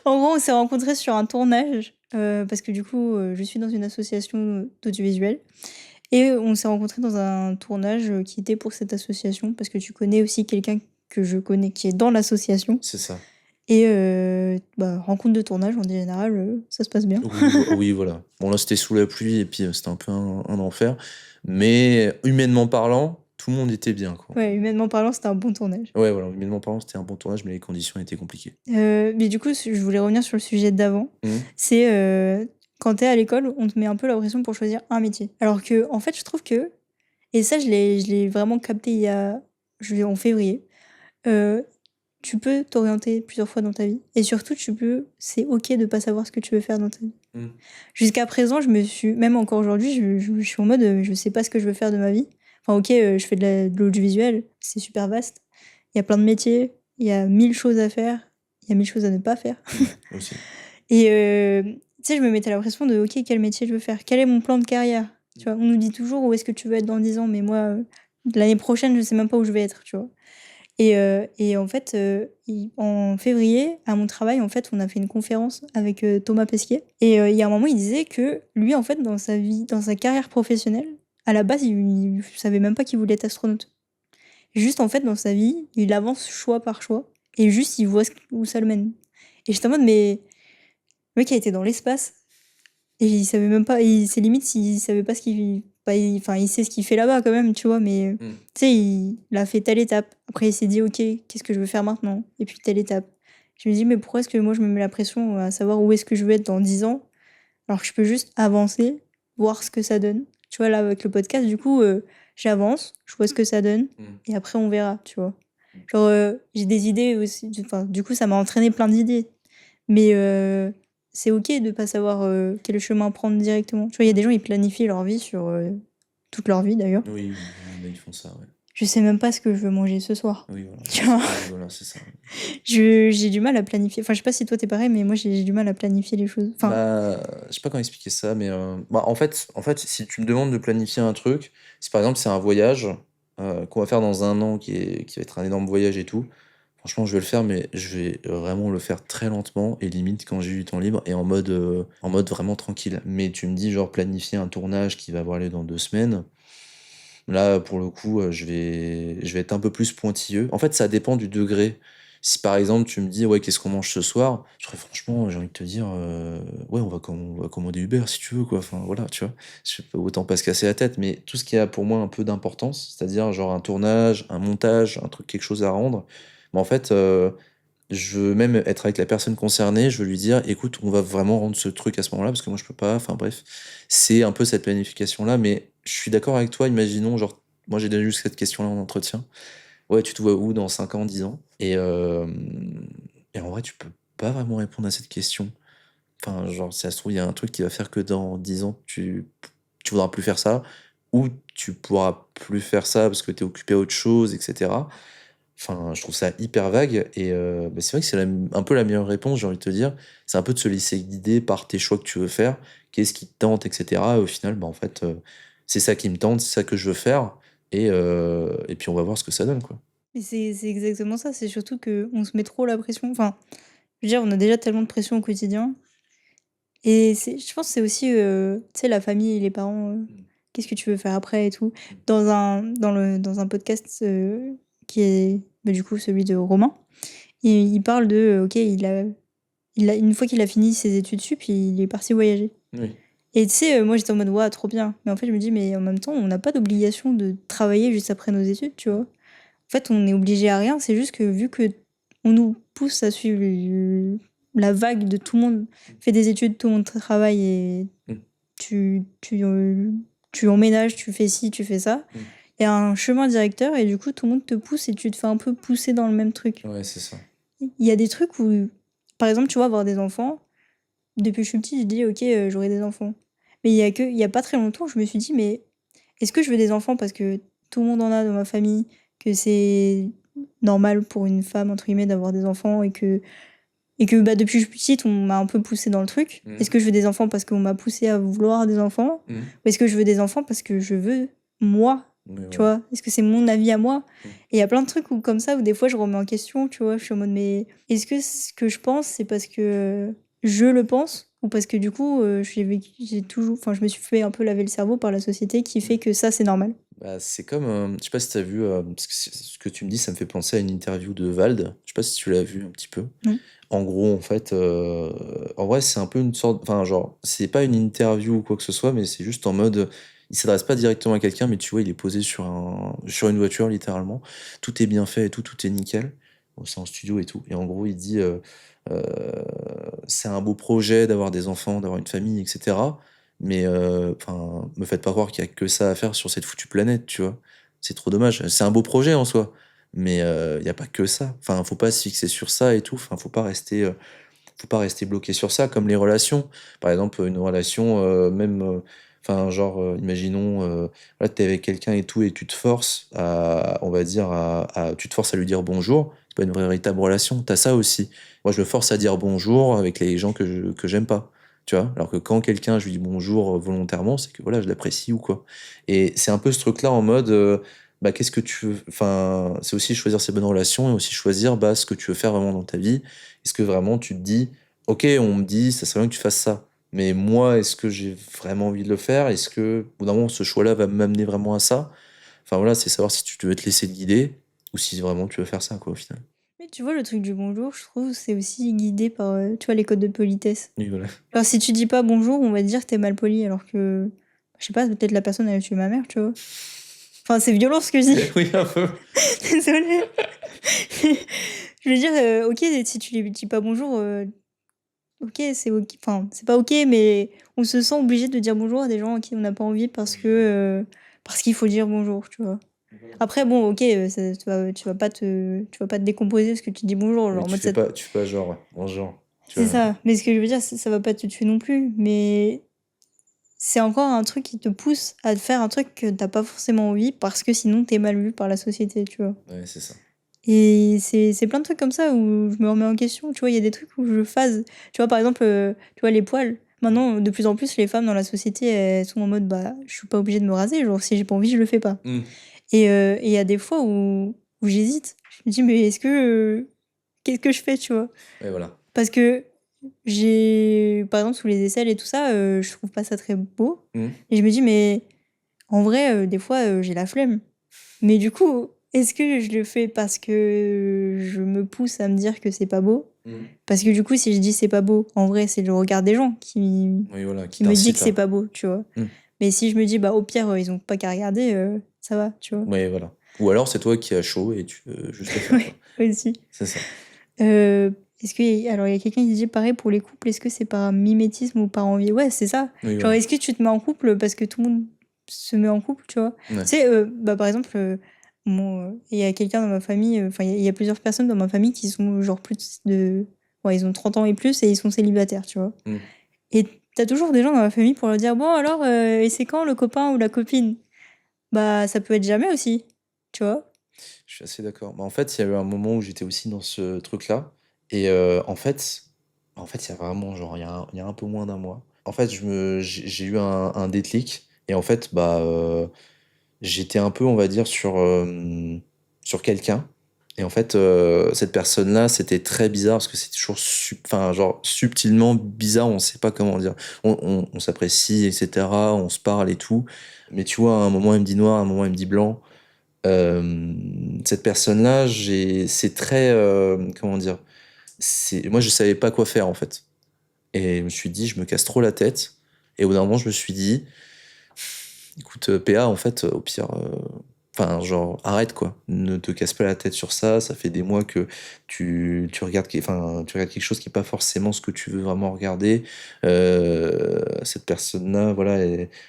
En gros, on s'est rencontrés sur un tournage, parce que du coup, je suis dans une association d'audiovisuel et on s'est rencontrés dans un tournage, qui était pour cette association parce que tu connais aussi quelqu'un que je connais qui est dans l'association c'est ça. et bah, rencontre de tournage en général, ça se passe bien. Oui, voilà. Bon, là, c'était sous la pluie et puis, c'était un peu un enfer, mais humainement parlant, tout le monde était bien, quoi. Ouais, humainement parlant, c'était un bon tournage. Ouais, voilà, humainement parlant, c'était un bon tournage, mais les conditions étaient compliquées. Mais du coup, je voulais revenir sur le sujet d'avant. Mmh. C'est, quand tu es à l'école, on te met un peu la pression pour choisir un métier. Alors que en fait, je trouve que et ça, je l'ai vraiment capté en février, heu, tu peux t'orienter plusieurs fois dans ta vie et surtout c'est OK de pas savoir ce que tu veux faire dans ta vie. Mmh. Jusqu'à présent, même encore aujourd'hui, je suis en mode, je sais pas ce que je veux faire de ma vie. Enfin OK, je fais de l'audiovisuel, c'est super vaste. Il y a plein de métiers, il y a 1000 choses à faire, il y a 1000 choses à ne pas faire. Ouais, aussi. Et tu sais, je me mettais la pression de: «OK, quel métier je veux faire? Quel est mon plan de carrière?» Tu vois? On nous dit toujours: «Où est-ce que tu veux être dans 10 ans?» mais moi, l'année prochaine, je sais même pas où je vais être, tu vois? Et en fait, en février, à mon travail, en fait, on a fait une conférence avec, Thomas Pesquet et il y a un moment, il disait que lui, en fait, dans sa vie, dans sa carrière professionnelle, à la base, il savait même pas qu'il voulait être astronaute. Juste, en fait, dans sa vie, il avance choix par choix et juste, il voit où ça le mène. Et j'étais en mode: «Mais le mec a été dans l'espace et il savait même pas c'est limite s'il savait pas ce qu'il bah, enfin, il sait ce qu'il fait là-bas quand même, tu vois? Mais, Mmh. tu sais, il a fait telle étape. Après, il s'est dit: «OK, qu'est-ce que je veux faire maintenant?» et puis telle étape. Je me dis: «Mais pourquoi est-ce que moi je me mets la pression à savoir où est-ce que je veux être dans 10 ans, alors que je peux juste avancer, voir ce que ça donne?» Tu vois, là, avec le podcast, du coup, j'avance, je vois ce que ça donne Mmh. et après on verra, tu vois? Mmh. Genre, j'ai des idées aussi, enfin, du coup, ça m'a entraîné plein d'idées. Mais c'est OK de pas savoir, quel chemin prendre directement. Tu vois, il y a des gens, ils planifient leur vie sur, toute leur vie d'ailleurs. Oui, il y en a, ils font ça, ouais. Je sais même pas ce que je veux manger ce soir, Oui, voilà, tu vois? oui, voilà, c'est ça. J'ai du mal à planifier. Enfin, je sais pas si toi tu pareil, mais moi j'ai du mal à planifier les choses. Enfin, Bah, je sais pas comment expliquer ça, mais, bah, en fait, si tu me demandes de planifier un truc, si par exemple c'est un voyage, qu'on va faire dans 1 an qui va être un énorme voyage et tout, franchement je vais le faire, mais je vais vraiment le faire très lentement et limite quand j'ai du temps libre et en mode vraiment tranquille. Mais tu me dis genre planifier un tournage qui va avoir lieu dans 2 semaines, là pour le coup, je vais être un peu plus pointilleux. En fait, ça dépend du degré. Si par exemple tu me dis: «Ouais, qu'est-ce qu'on mange ce soir?» Je ferais franchement, j'ai envie de te dire, «Ouais, on va commander Uber si tu veux quoi», enfin voilà, tu vois? Je autant pas se casser la tête, mais tout ce qui a pour moi un peu d'importance, c'est-à-dire genre un tournage, un montage, un truc, quelque chose à rendre, bah, en fait, je veux même être avec la personne concernée, je veux lui dire: «Écoute, on va vraiment rendre ce truc à ce moment-là parce que moi je peux pas», enfin bref. C'est un peu cette planification-là, mais je suis d'accord avec toi, imaginons genre, moi j'ai déjà eu cette question-là en entretien. Ouais, tu te vois où dans 5 ans, 10 ans? Et en vrai, tu peux pas vraiment répondre à cette question. Enfin, genre, si ça se trouve, il y a un truc qui va faire que dans 10 ans, tu voudras plus faire ça, ou tu pourras plus faire ça parce que tu es occupé à autre chose, et cetera. Enfin, je trouve ça hyper vague et bah, c'est vrai que c'est un peu la meilleure réponse, j'ai envie de te dire. C'est un peu de se laisser guider par tes choix que tu veux faire, qu'est-ce qui te tente, et cetera, et au final, bah, en fait, c'est ça qui me tente, c'est ça que je veux faire, et puis on va voir ce que ça donne, quoi. mais c'est exactement ça, c'est surtout qu'on se met trop la pression. Enfin, je veux dire, on a déjà tellement de pression au quotidien et je pense que c'est aussi, tu sais, la famille et les parents, Mmh. qu'est-ce que tu veux faire après et tout? Mmh. Dans un podcast, qui est, bah, du coup, celui de Romain, il parle de, OK, une fois qu'il a fini ses études sup, il est parti voyager Oui. et tu sais, moi, j'étais en mode: «Waouh, trop bien!» mais en fait, je me dis: «Mais en même temps, on n'a pas d'obligation de travailler juste après nos études», tu vois? En fait, on est obligé à rien. C'est juste que vu que on nous pousse à suivre la vague de tout le monde fait des études, tout le monde travaille et Mmh. tu, tu, euh, tu emménages, tu fais ci, tu fais ça. Mmh. Il y a un chemin directeur et du coup, tout le monde te pousse et tu te fais un peu pousser dans le même truc. Ouais, c'est ça. Il y a des trucs où, par exemple, tu vois, avoir des enfants. Depuis que je suis petite, je dis, ok, j'aurai des enfants. Mais il y a pas très longtemps, je me suis dit, mais est-ce que je veux des enfants parce que tout le monde en a dans ma famille, que c'est normal pour une femme, entre guillemets, d'avoir des enfants et que bah, depuis que je suis petite, on m'a un peu poussé dans le truc. Mmh. Est-ce que je veux des enfants parce qu'on m'a poussé à vouloir des enfants Mmh. ou est-ce que je veux des enfants parce que je veux moi, Ouais, tu voilà. vois? Est-ce que c'est mon avis à moi? Mmh. Et il y a plein de trucs où, comme ça où des fois je remets en question, tu vois? Je suis en mode mais est-ce que ce que je pense, c'est parce que je le pense ou parce que du coup, j'ai toujours enfin je me suis fait un peu laver le cerveau par la société qui Mmh. fait que ça, c'est normal? Bah, c'est comme, je sais pas si tu as vu, parce que ce que tu me dis, ça me fait penser à une interview de Vald. Je sais pas si tu l'as vu un petit peu? Non? En gros, en fait, en vrai, c'est un peu une sorte enfin, genre, c'est pas une interview ou quoi que ce soit, mais c'est juste en mode, il s'adresse pas directement à quelqu'un, mais tu vois, il est posé sur une voiture littéralement. Tout est bien fait et tout, tout est nickel. Bon, c'est en studio et tout et en gros, il dit, heu: «C'est un beau projet d'avoir des enfants, d'avoir une famille et cetera, mais enfin, me faites pas croire qu'il y a que ça à faire sur cette foutue planète», tu vois? C'est trop dommage. C'est un beau projet en soi, mais il y a pas que ça. Enfin, faut pas se fixer sur ça et tout. Enfin, faut pas rester bloqué sur ça, comme les relations. Par exemple, une relation, même, enfin, genre, imaginons, voilà, tu es avec quelqu'un et tout et tu te forces à on va dire tu te forces à lui dire bonjour, c'est pas une véritable relation. Tu as ça aussi. Moi, je me force à dire bonjour avec les gens que j'aime pas, tu vois? Alors que quand quelqu'un, je lui dis bonjour, volontairement, c'est que, voilà, je l'apprécie ou quoi et c'est un peu ce truc-là en mode, bah, qu'est-ce que tu veux enfin, c'est aussi choisir ses bonnes relations et aussi choisir, bah, ce que tu veux faire vraiment dans ta vie. Est-ce que vraiment tu te dis: «OK, on me dit, ça serait bien que tu fasses ça». Mais moi, est-ce que j'ai vraiment envie de le faire? Est-ce que, au bout d'un moment, ce choix-là va m'amener vraiment à ça? Enfin voilà, c'est savoir si tu veux te laisser guider ou si vraiment tu veux faire ça, quoi, au final. Mais tu vois, le truc du bonjour, je trouve, c'est aussi guidé par, tu vois, les codes de politesse. Oui, voilà. Genre, si tu dis pas bonjour, on va te dire que tu mal poli, alors que, je sais pas, peut-être la personne, elle a tué ma mère, tu vois? Enfin, c'est violent ce que je dis. Oui, un peu. Désolée. Je veux dire, OK, si tu lui dis pas bonjour, OK, c'est OK enfin, c'est pas OK, mais on se sent obligé de dire bonjour à des gens à qui on n'a pas envie parce qu'il faut dire bonjour, tu vois? Après bon, OK, ça tu vas pas te décomposer parce que tu dis bonjour, Oui, genre en mode ça tu fais pas genre: «Bonjour», tu c'est vois? ça, mais ce que je veux dire, ça va pas te tuer non plus, mais c'est encore un truc qui te pousse à faire un truc que tu pas forcément envie parce que sinon tu es mal vu par la société, tu vois? Ouais, c'est ça. Et c'est plein de trucs comme ça où je me remets en question, tu vois? Il y a des trucs où je phase. Tu vois, par exemple, tu vois, les poils, maintenant, de plus en plus, les femmes dans la société, elles sont en mode: «Bah, je suis pas obligée de me raser, genre si j'ai pas envie, je le fais pas». Mmh. Et il y a des fois où j'hésite. Je me dis: «Mais qu'est-ce que je fais?» tu vois? Ouais, voilà. Parce que j'ai par exemple, sous les aisselles et tout ça, je trouve pas ça très beau Mmh. et je me dis: «Mais en vrai, des fois, j'ai la flemme». Mais du coup, est-ce que je le fais parce que je me pousse à me dire que c'est pas beau? Mmh. Parce que du coup, si je dis: «C'est pas beau», en vrai, c'est le regard des gens Oui, voilà, qui qui me dit que t'incite c'est à pas beau, tu vois? mmh. Mais si je me dis: «Bah, au pire, ils ont pas qu'à regarder», ça va, tu vois? Ouais, voilà. Ou alors c'est toi qui as chaud et tu veux juste le faire, Ouais, quoi. aussi. C'est ça. Est-ce que alors il y a quelqu'un qui disait pareil pour les couples, est-ce que c'est par mimétisme ou par envie? Ouais, c'est ça. Oui, Genre, voilà. est-ce que tu te mets en couple parce que tout le monde se met en couple, tu vois? Ouais. Tu sais, bah, par exemple, il y a quelqu'un dans ma famille, enfin, il y a plusieurs personnes dans ma famille qui sont genre plus de ouais, ils ont 30 ans et plus et ils sont célibataires, tu vois? Mmh. Et t'as toujours des gens dans ma famille pour leur dire: «Bon alors, et c'est quand le copain ou la copine?» Bah, ça peut être jamais aussi, tu vois? Je suis assez d'accord. Bah, en fait, il y a eu un moment où j'étais aussi dans ce truc-là et en fait, il y a vraiment genre il y a un peu moins d'un mois. En fait, j'ai eu un déclic et en fait, bah, j'étais un peu, on va dire, sur quelqu'un et en fait, cette personne-là, c'était très bizarre parce que c'est toujours enfin, genre subtilement bizarre, on sait pas comment dire. On s'apprécie et cetera, on se parle et tout, mais tu vois, à un moment, il me dit noir, à un moment, il me dit blanc. Cette personne-là, c'est très, comment dire? Moi, je savais pas quoi faire, en fait et je me suis dit: «Je me casse trop la tête» et au bout d'un moment, je me suis dit: «Écoute, PA, en fait, au pire, Enfin, genre, arrête quoi. Ne te casse pas la tête sur ça. Ça fait des mois que tu regardes, enfin, tu regardes quelque chose qui n'est pas forcément ce que tu veux vraiment regarder. Cette personne-là, voilà,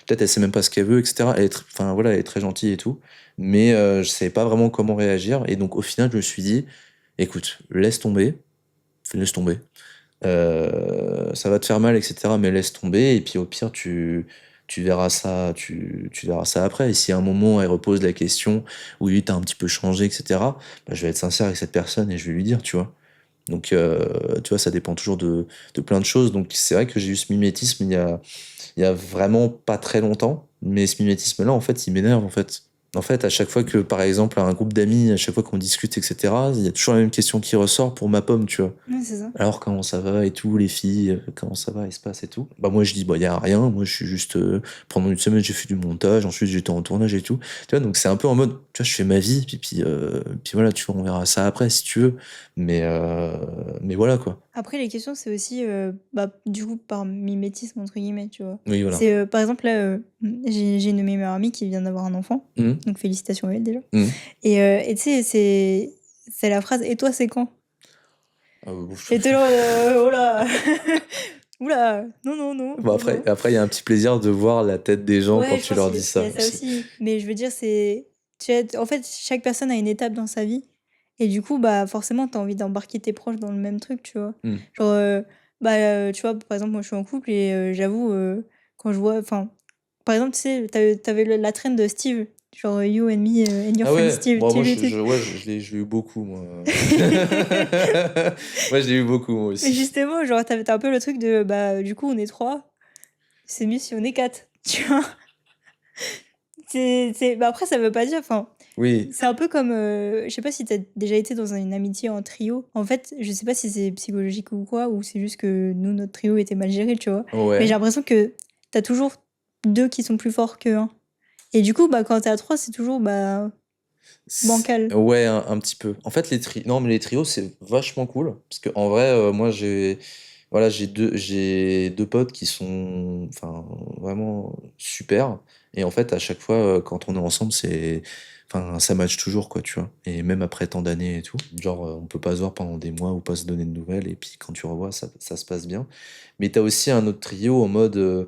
peut-être elle sait même pas ce qu'elle veut, etc. Enfin, voilà, elle est très gentille et tout. Mais je savais pas vraiment comment réagir. Et donc, au final, je me suis dit, écoute, laisse tomber. Laisse tomber. Ça va te faire mal, etc. Mais laisse tomber. Et puis au pire, tu verras ça, tu verras ça après. Et si à un moment elle repose la question, oui, t'as un petit peu changé, etc. Bah, je vais être sincère avec cette personne et je vais lui dire, tu vois. Donc, tu vois, ça dépend toujours de plein de choses. Donc, c'est vrai que j'ai eu ce mimétisme il y a vraiment pas très longtemps. Mais ce mimétisme-là, en fait, il m'énerve, en fait. En fait, à chaque fois que, par exemple, un groupe d'amis, à chaque fois qu'on discute, etc., il y a toujours la même question qui ressort pour ma pomme, tu vois. Ouais, c'est ça. Alors comment ça va et tout, les filles, comment ça va, il se passe et tout. Bah moi je dis bah y a rien, moi je suis juste pendant une semaine j'ai fait du montage, ensuite j'étais en tournage et tout. Tu vois donc c'est un peu en mode tu vois je fais ma vie puis voilà, tu vois on verra ça après si tu veux. Mais voilà quoi. Après, les questions, c'est aussi, bah, du coup, par mimétisme, entre guillemets, tu vois. Oui voilà. C'est, par exemple, là, j'ai une de mes meilleures amies qui vient d'avoir un enfant, Mhm, donc félicitations à elle déjà. mhm. Et tu sais, c'est la phrase: «Et toi, c'est quand?» Ah, bon, Et tu là, «Oh là! Ouh là! Non, non, non, Bon, non, non». après il y a un petit plaisir de voir la tête des gens quand Ouais, je tu pense leur qu'il y dis a il y ça a ça aussi. aussi, mais je veux dire, c'est tu sais, en fait, chaque personne a une étape dans sa vie et du coup, bah, forcément, tu as envie d'embarquer tes proches dans le même truc, tu vois? Mhm. Genre, bah, tu vois, par exemple, moi, je suis en couple et j'avoue, quand je vois enfin, par exemple, tu sais, tu avais le la traîne de Steve, genre, You and me, and your Ah friend ouais, Steve, bon, tu moi sais le truc? ouais, je l'ai eu beaucoup moi. Moi je l'ai eu beaucoup moi Mais aussi. justement, genre, tu un peu le truc de, bah, du coup, on est 3, c'est mieux si on est 4, tu vois? C'est bah, après ça veut pas dire enfin, Oui, c'est un peu comme, je sais pas si tu as déjà été dans une amitié en trio? En fait, je sais pas si c'est psychologique ou quoi, ou c'est juste que nous, notre trio était mal géré, tu vois? Mais j'ai ouais. l'impression que tu as toujours 2 qui sont plus forts que 1 et du coup, bah, quand tu es à 3, c'est toujours, bah, bancal. Ouais, un petit peu. En fait, non, mais les trios, c'est vachement cool. Parce que en vrai, moi, voilà, j'ai deux potes qui sont, enfin, vraiment super. Et en fait, à chaque fois, quand on est ensemble, enfin, ça match toujours, quoi, tu vois. Et même après tant d'années et tout. Genre, on peut pas se voir pendant des mois ou pas se donner de nouvelles. Et puis, quand tu revois, ça se passe bien. Mais t'as aussi un autre trio en mode,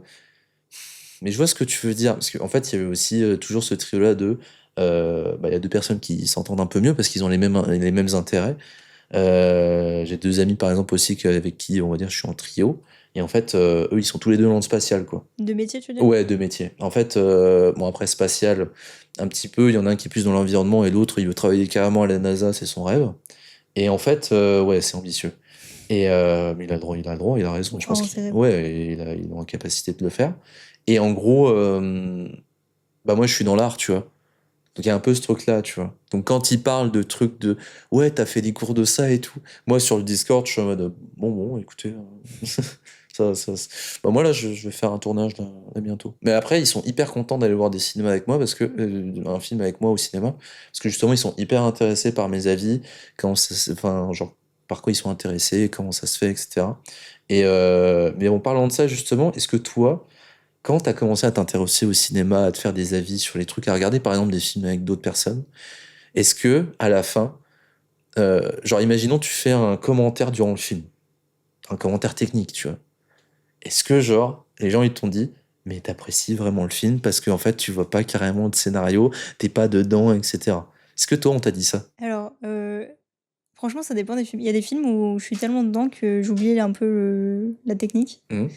mais je vois ce que tu veux dire, parce qu'en fait, il y avait aussi toujours ce trio-là de, bah, il y a deux personnes qui s'entendent un peu mieux parce qu'ils ont les mêmes intérêts. J'ai deux amis, par exemple, aussi avec qui, on va dire, je suis en trio. Et en fait, eux, ils sont tous les deux dans le spatial, quoi. De métier, tu veux dire? Ouais, deux métiers. En fait, bon, après, spatial, un petit peu, il y en a un qui est plus dans l'environnement et l'autre, il veut travailler carrément à la NASA, c'est son rêve. Et en fait, ouais, c'est ambitieux. Mais il a le droit, il a raison. Je Croire pense en qu'il ses rêves. ouais, il a en capacité de le faire. Et en gros, bah moi je suis dans l'art, tu vois. Donc il y a un peu ce truc-là, tu vois. Donc quand il parle de trucs de ouais, t'as fait des cours de ça et tout. Moi sur le Discord, je suis en mode bon, écoutez, bah moi là, je vais faire un tournage là bientôt. Mais après, ils sont hyper contents d'aller voir des cinémas avec moi parce que un film avec moi au cinéma, parce que justement ils sont hyper intéressés par mes avis, enfin genre par quoi ils sont intéressés, comment ça se fait, etc. Mais en parlant de ça justement, est-ce que toi quand tu as commencé à t'intéresser au cinéma, à te faire des avis sur les trucs, à regarder par exemple des films avec d'autres personnes, est-ce que à la fin, genre imaginons tu fais un commentaire durant le film, un commentaire technique, tu vois. Est-ce que genre les gens ils t'ont dit mais t'apprécies vraiment le film parce qu'en fait tu vois pas carrément de scénario, t'es pas dedans, etc. Est-ce que toi on t'a dit ça? Alors, franchement, ça dépend des films. Il y a des films où je suis tellement dedans que j'oublie un peu la technique. Mhm.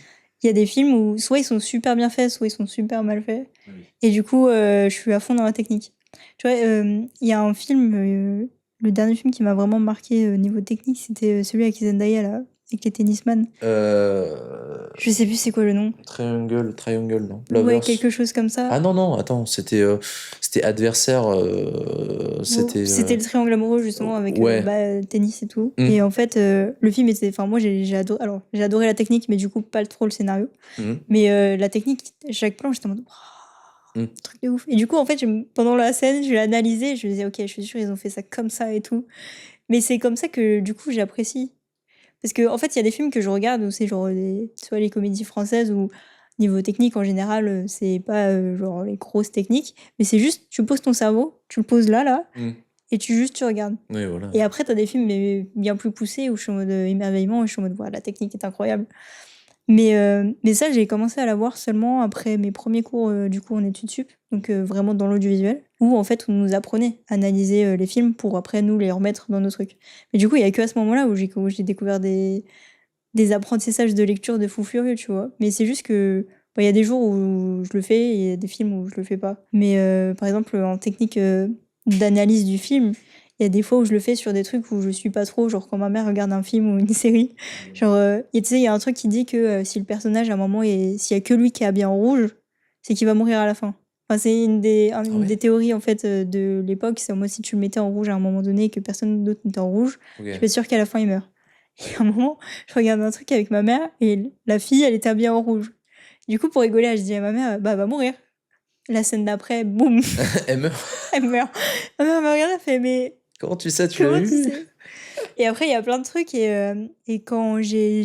Il y a des films où soit ils sont super bien faits, soit ils sont super mal faits Oui. et du coup, je suis à fond dans la technique. Tu vois, il y a un film, le dernier film qui m'a vraiment marqué, niveau technique, c'était, celui avec Zendaya là, avec les tennisman. Euh... Je sais plus c'est quoi le nom. Triangle, non? Ouais, Lovers. quelque chose comme ça. Ah non, non, attends, c'était adversaire, Ou c'était le triangle amoureux justement avec, ouais. bah, tennis et tout et Hmm, en fait, le film était enfin moi j'ai adoré alors j'ai adoré la technique mais du coup pas trop le scénario. hmm, Mais la technique, chaque plan, j'étais en mode: «Waouh, hmm. truc de ouf» et du coup, en fait, pendant la scène, je l'ai analysé, je me disais: «OK, je suis sûre, ils ont fait ça comme ça et tout». Mais c'est comme ça que, du coup, j'apprécie. Parce qu'en fait, il y a des films que je regarde où c'est genre des soit les comédies françaises où Niveau technique, en général, c'est pas, genre les grosses techniques, mais c'est juste, tu poses ton cerveau, tu le poses là, Mmh. et tu regardes. Oui, voilà. Et après, tu as des films mais bien plus poussés où je suis en mode, émerveillement, et je suis en mode: «Waouh, la technique est incroyable». Mais ça, j'ai commencé à la voir seulement après mes premiers cours, du coup en études sup, donc vraiment dans l'audiovisuel, où en fait on nous apprenait à analyser, les films pour après nous les remettre dans nos trucs. Mais du coup, il y a qu'à ce moment-là où j'ai découvert des apprentissages de lecture de fou furieux, tu vois? Mais c'est juste que, bah, il y a des jours où je le fais et il y a des films où je le fais pas. Mais par exemple, en technique, d'analyse du film, il y a des fois où je le fais sur des trucs où je suis pas trop, genre quand ma mère regarde un film ou une série, genre, et tu sais, il y a un truc qui dit que, si le personnage à un moment s'il y a que lui qui est habillé en rouge, c'est qu'il va mourir à la fin. Enfin, c'est Ah une ouais? des théories en fait, de l'époque, c'est en mode si tu le mettais en rouge à un moment donné et que personne d'autre n'était en rouge, je OK. suis pas sûre qu'à la fin il meurt. Et à un moment, je regarde un truc avec ma mère et la fille, elle était habillée en rouge. Du coup, pour rigoler, je dis à ma mère: «Bah, elle va mourir». La scène d'après, boum, Elle meurt? elle meurt. Ma mère me regarde, elle fait: «Mais Comment tu sais? Tu l'as comment tu vu? sais?» Et après, il y a plein de trucs et quand j'ai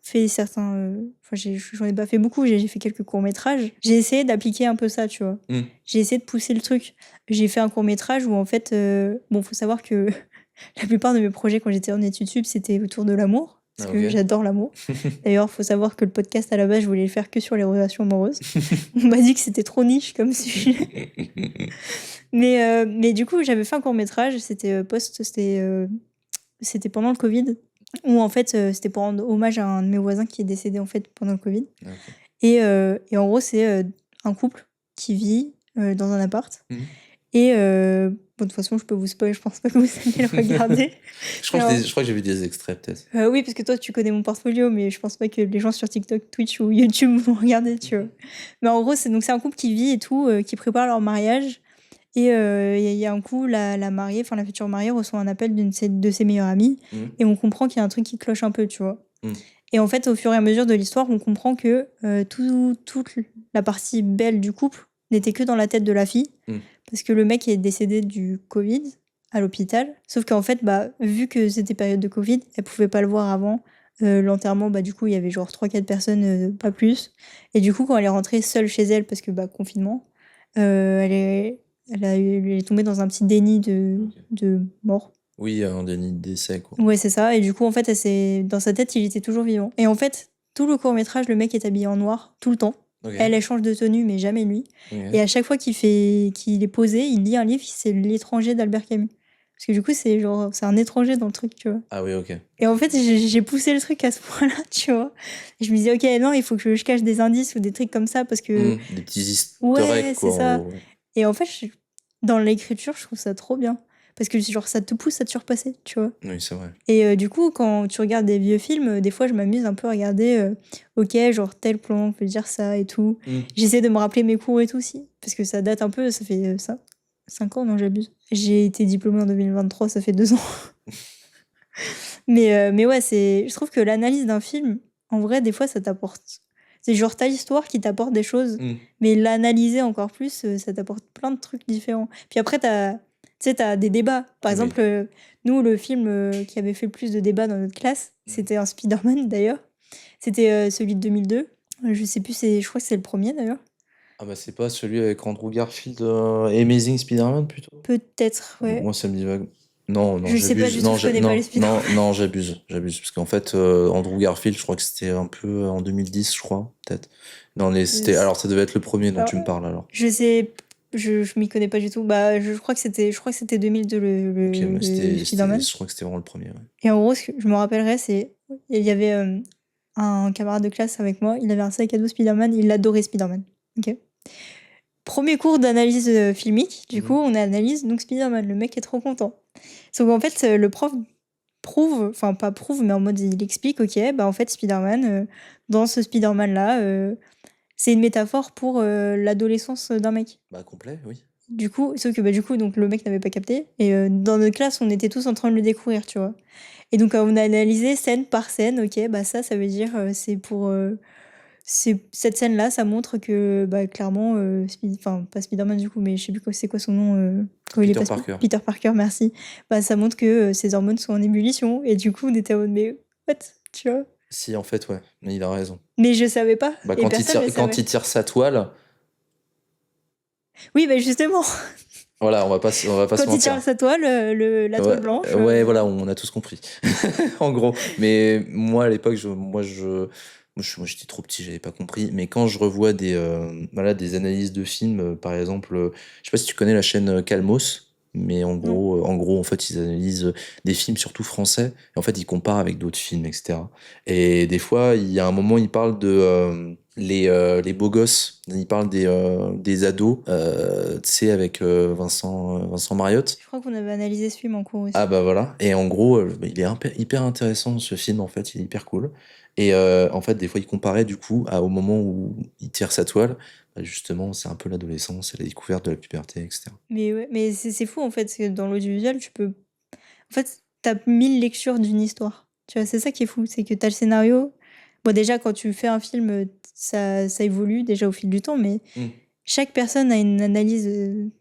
fait certains, enfin, j'en ai pas fait beaucoup, j'ai fait quelques courts-métrages, j'ai essayé d'appliquer un peu ça, tu vois? Mmh. J'ai essayé de pousser le truc. J'ai fait un court-métrage où en fait, bon, faut savoir que la plupart de mes projets quand j'étais en études sup, c'était autour de l'amour, parce Ah que OK. j'adore l'amour. D'ailleurs, faut savoir que le podcast à la base, je voulais le faire que sur les relations amoureuses. On m'a dit que c'était trop niche comme sujet. Mais du coup, j'avais fait un court-métrage, c'était pendant le Covid, où en fait, c'était pour rendre hommage à un de mes voisins qui est décédé en fait pendant le Covid. OK. Et en gros, c'est, un couple qui vit, dans un appart Mmh. et bon, de toute façon, je peux vous spoil, je pense pas que vous allez le regarder. Mais Je crois que j'ai vu des extraits peut-être. oui, parce que toi, tu connais mon portfolio, mais je pense pas que les gens sur TikTok, Twitch ou YouTube vont regarder, tu vois? Mais en gros, c'est un couple qui vit et tout, qui prépare leur mariage et il y a un coup, la mariée, enfin la future mariée reçoit un appel de ses meilleures amies Mmh. et on comprend qu'il y a un truc qui cloche un peu, tu vois? Mmh. Et en fait, au fur et à mesure de l'histoire, on comprend que, toute la partie belle du couple n'était que dans la tête de la fille, Mmh. parce que le mec est décédé du Covid à l'hôpital. Sauf qu'en fait, bah, vu que c'était période de Covid, elle pouvait pas le voir avant. L'enterrement, bah, du coup, il y avait genre 3 4 personnes, pas plus. Et du coup, quand elle est rentrée seule chez elle parce que, bah, confinement, elle est tombée dans un petit déni de OK. de mort. Oui, un déni de décès, quoi. Ouais, c'est ça et du coup, en fait, dans sa tête, il était toujours vivant et en fait, tout le court métrage, le mec est habillé en noir tout le temps. OK. Elle change de tenue, mais jamais lui et OK. à chaque fois qu'il est posé, il lit un livre, c'est «L'étranger» d'Albert Camus. Parce que du coup, c'est un étranger dans le truc, tu vois? Ah oui, OK. Et en fait, j'ai poussé le truc à ce point-là, tu vois? Et je me disais: «OK, non, il faut que je cache des indices ou des trucs comme ça parce que» Mmh. Des petits easter eggs, ouais, c'est quoi, en ça gros, ouais. et en fait, dans l'écriture, je trouve ça trop bien parce que genre ça te pousse à te surpasser, tu vois? Oui, c'est vrai. Et du coup, quand tu regardes des vieux films, des fois, je m'amuse un peu à regarder, OK, genre tel plan on peut dire ça et tout. Mmh. J'essaie de me rappeler mes cours et tout aussi, parce que ça date un peu, ça fait, ça 5 ans? Non, j'abuse. J'ai été diplômée en 2023, ça fait 2 ans. Mais ouais, je trouve que l'analyse d'un film, en vrai, des fois, ça t'apporte c'est genre ta histoire qui t'apporte des choses, Mmh. mais l'analyser encore plus, ça t'apporte plein de trucs différents. Puis après, tu sais, tu des débats. Par Oui. exemple, nous, le film, qui avait fait le plus de débats dans notre classe, Mmh. c'était un Spider-Man d'ailleurs. C'était, celui de 2002. Je sais plus, je crois que c'est le premier d'ailleurs. Ah bah, c'est pas celui avec Andrew Garfield, Amazing Spider-Man plutôt? Peut-être, ouais. Moi, ça me dit vague non, non, Je sais pas j'abuse. du tout, Non, je connais pas les Spider-Man. j'abuse parce qu'en fait, Andrew Garfield, je crois que c'était un peu en 2010, je crois, peut-être. Non, mais c'était alors ça devait être le premier dont Alors, tu me parles alors. je sais je m'y connais pas du tout. Bah, je crois que c'était 2002 OK, le mais Spider-Man je crois que c'était vraiment le premier, ouais. et en gros, ce que je me rappellerai, c'est il y avait, un camarade de classe avec moi, il avait un sac à dos Spider-Man, il adorait Spider-Man. OK. Premier cours d'analyse, filmique, du Mmh. coup, on analyse donc Spider-Man, le mec est trop content. Sauf qu'en fait, le prof prouve, enfin pas prouve, mais en mode il explique: «OK, bah, en fait Spider-Man, dans ce Spider-Man-là, c'est une métaphore pour, l'adolescence d'un mec». Bah, complet, oui. Du coup, sauf que, bah, du coup, donc le mec n'avait pas capté et dans notre classe, on était tous en train de le découvrir, tu vois? Et donc, on a analysé scène par scène, OK, bah, ça veut dire, cette scène-là, ça montre que, bah, clairement, enfin, pas Spider-Man, du coup, mais je sais plus c'est quoi son nom, quand il est Peter pas Parker. Peter Parker, merci. Bah, ça montre que, ses hormones sont en ébullition et du coup, on était en mode: «Mais what?» Tu vois? Si, en fait, ouais, mais il a raison. Mais je savais pas Bah, et personne le quand savait. il tire sa toile, Oui, bah, justement, voilà, on va pas se quand il tire mentir. sa toile, la toile Ouais, blanche, ouais, voilà, on a tous compris. En gros. Mais moi, à l'époque, moi, j'étais trop petit, j'avais pas compris. Mais quand je revois voilà, des analyses de films, par exemple, je sais pas si tu connais la chaîne Calmos, mais non. en gros, en fait, ils analysent des films, surtout français, et en fait, ils comparent avec d'autres films, etc. Et des fois, il y a un moment, ils parlent de les beaux gosses, ils parlent des ados, tu sais, avec Vincent Mariotte. Je crois qu'on avait analysé ce film en cours Ah aussi. bah voilà, et en gros, il est hyper intéressant ce film en fait, il est hyper cool. Et en fait, des fois, il comparait du coup au moment où il tire sa toile, bah, justement, c'est un peu l'adolescence et la découverte de la puberté, etc. Mais ouais, mais c'est fou en fait, parce que dans l'audiovisuel, tu peux en fait, t'as 1000 lectures d'une histoire. Tu vois? C'est ça qui est fou, c'est que t'as le scénario. Bon, déjà, quand tu fais un film, ça évolue déjà au fil du temps, mais Mm. chaque personne a une analyse,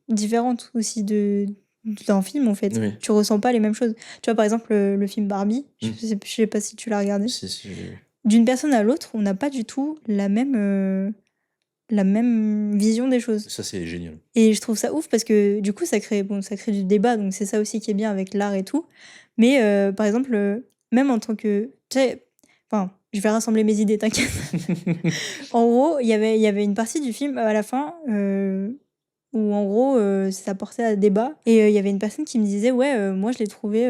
différente aussi d'un film, en fait. Oui. Tu ressens pas les mêmes choses. Tu vois, par exemple, le film Barbie, Mm. je sais pas si tu l'as regardé. Si, si, j'ai vu. D'une personne à l'autre, on n'a pas du tout la même vision des choses. Ça, c'est génial. Et je trouve ça ouf parce que du coup, ça crée du débat, donc c'est ça aussi qui est bien avec l'art et tout. Mais par exemple, même en tant que. Tu sais, enfin, je vais rassembler mes idées, t'inquiète. En gros, il y avait une partie du film à la fin où en gros, ça portait à débat. Et il y avait une personne qui me disait, ouais, moi je l'ai trouvé.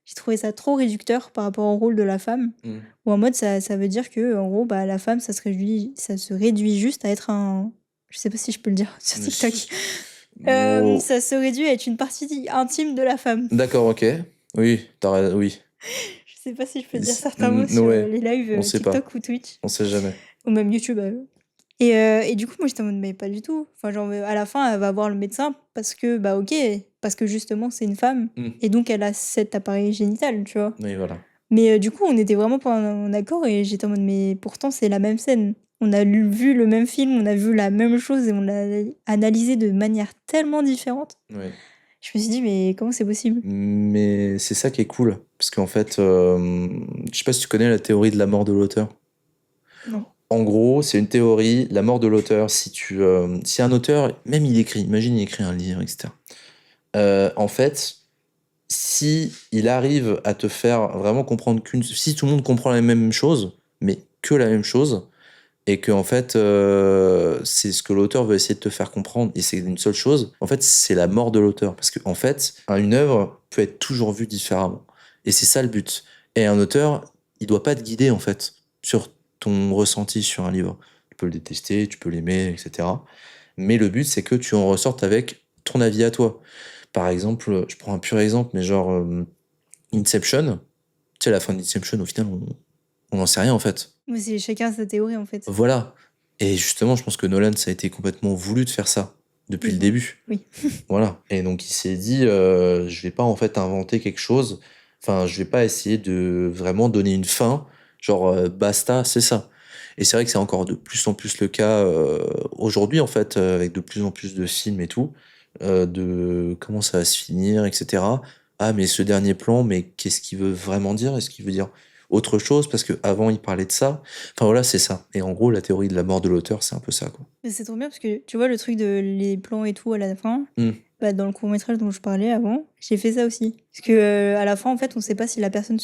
J'ai trouvé ça trop réducteur par rapport au rôle de la femme. Mm. Ou en mode, ça veut dire que, en gros, bah, la femme, ça se réduit juste à être un. Je sais pas si je peux le dire sur Mais TikTok. bon. Ça se réduit à être une partie intime de la femme. D'accord, ok. Oui, oui. Je sais pas si je peux dire certains mots sur Ouais, les lives on sait pas. TikTok ou Twitch, On sait jamais. ou même YouTube. Et du coup, moi j'étais en mode, mais pas du tout. Enfin, genre, à la fin, elle va voir le médecin parce que, bah ok, parce que justement c'est une femme Mm. et donc elle a cet appareil génital, tu vois. Oui, voilà. Mais du coup, on était vraiment pas en accord et j'étais en mode, mais pourtant c'est la même scène. On a vu le même film, on a vu la même chose et on l'a analysé de manière tellement différente. Oui. Je me suis dit, mais comment c'est possible? Mais c'est ça qui est cool. Parce qu'en fait, je sais pas si tu connais la théorie de la mort de l'auteur. Non. En gros, c'est une théorie, la mort de l'auteur. Si un auteur, même il écrit, imagine il écrit un livre, etc. En fait, si il arrive à te faire vraiment comprendre si tout le monde comprend la même chose, mais que la même chose, et que en fait, c'est ce que l'auteur veut essayer de te faire comprendre, et c'est une seule chose, en fait, c'est la mort de l'auteur. Parce que en fait, une œuvre peut être toujours vue différemment. Et c'est ça le but. Et un auteur, il doit pas te guider, en fait, sur ton ressenti sur un livre. Tu peux le détester, tu peux l'aimer, etc. Mais le but, c'est que tu en ressortes avec ton avis à toi. Par exemple, je prends un pur exemple, mais genre Inception, tu sais, la fin d'Inception, au final, on n'en sait rien, en fait. Mais c'est chacun sa théorie en fait. Voilà. Et justement, je pense que Nolan, ça a été complètement voulu de faire ça, depuis Oui, le bon, début. oui. Voilà. Et donc, il s'est dit, je vais pas en fait inventer quelque chose. Enfin, je vais pas essayer de vraiment donner une fin. Genre, basta, c'est ça. Et c'est vrai que c'est encore de plus en plus le cas aujourd'hui, en fait, avec de plus en plus de films et tout, de comment ça va se finir, etc. Ah, mais ce dernier plan, mais qu'est-ce qu'il veut vraiment dire? Est-ce qu'il veut dire autre chose? Parce que avant il parlait de ça. Enfin, voilà, c'est ça. Et en gros, la théorie de la mort de l'auteur, c'est un peu ça, quoi. Mais c'est trop bien parce que tu vois le truc de les plans et tout à la fin, Hmm. bah, dans le court-métrage dont je parlais avant, j'ai fait ça aussi. Parce que à la fin, en fait, on sait pas si la personne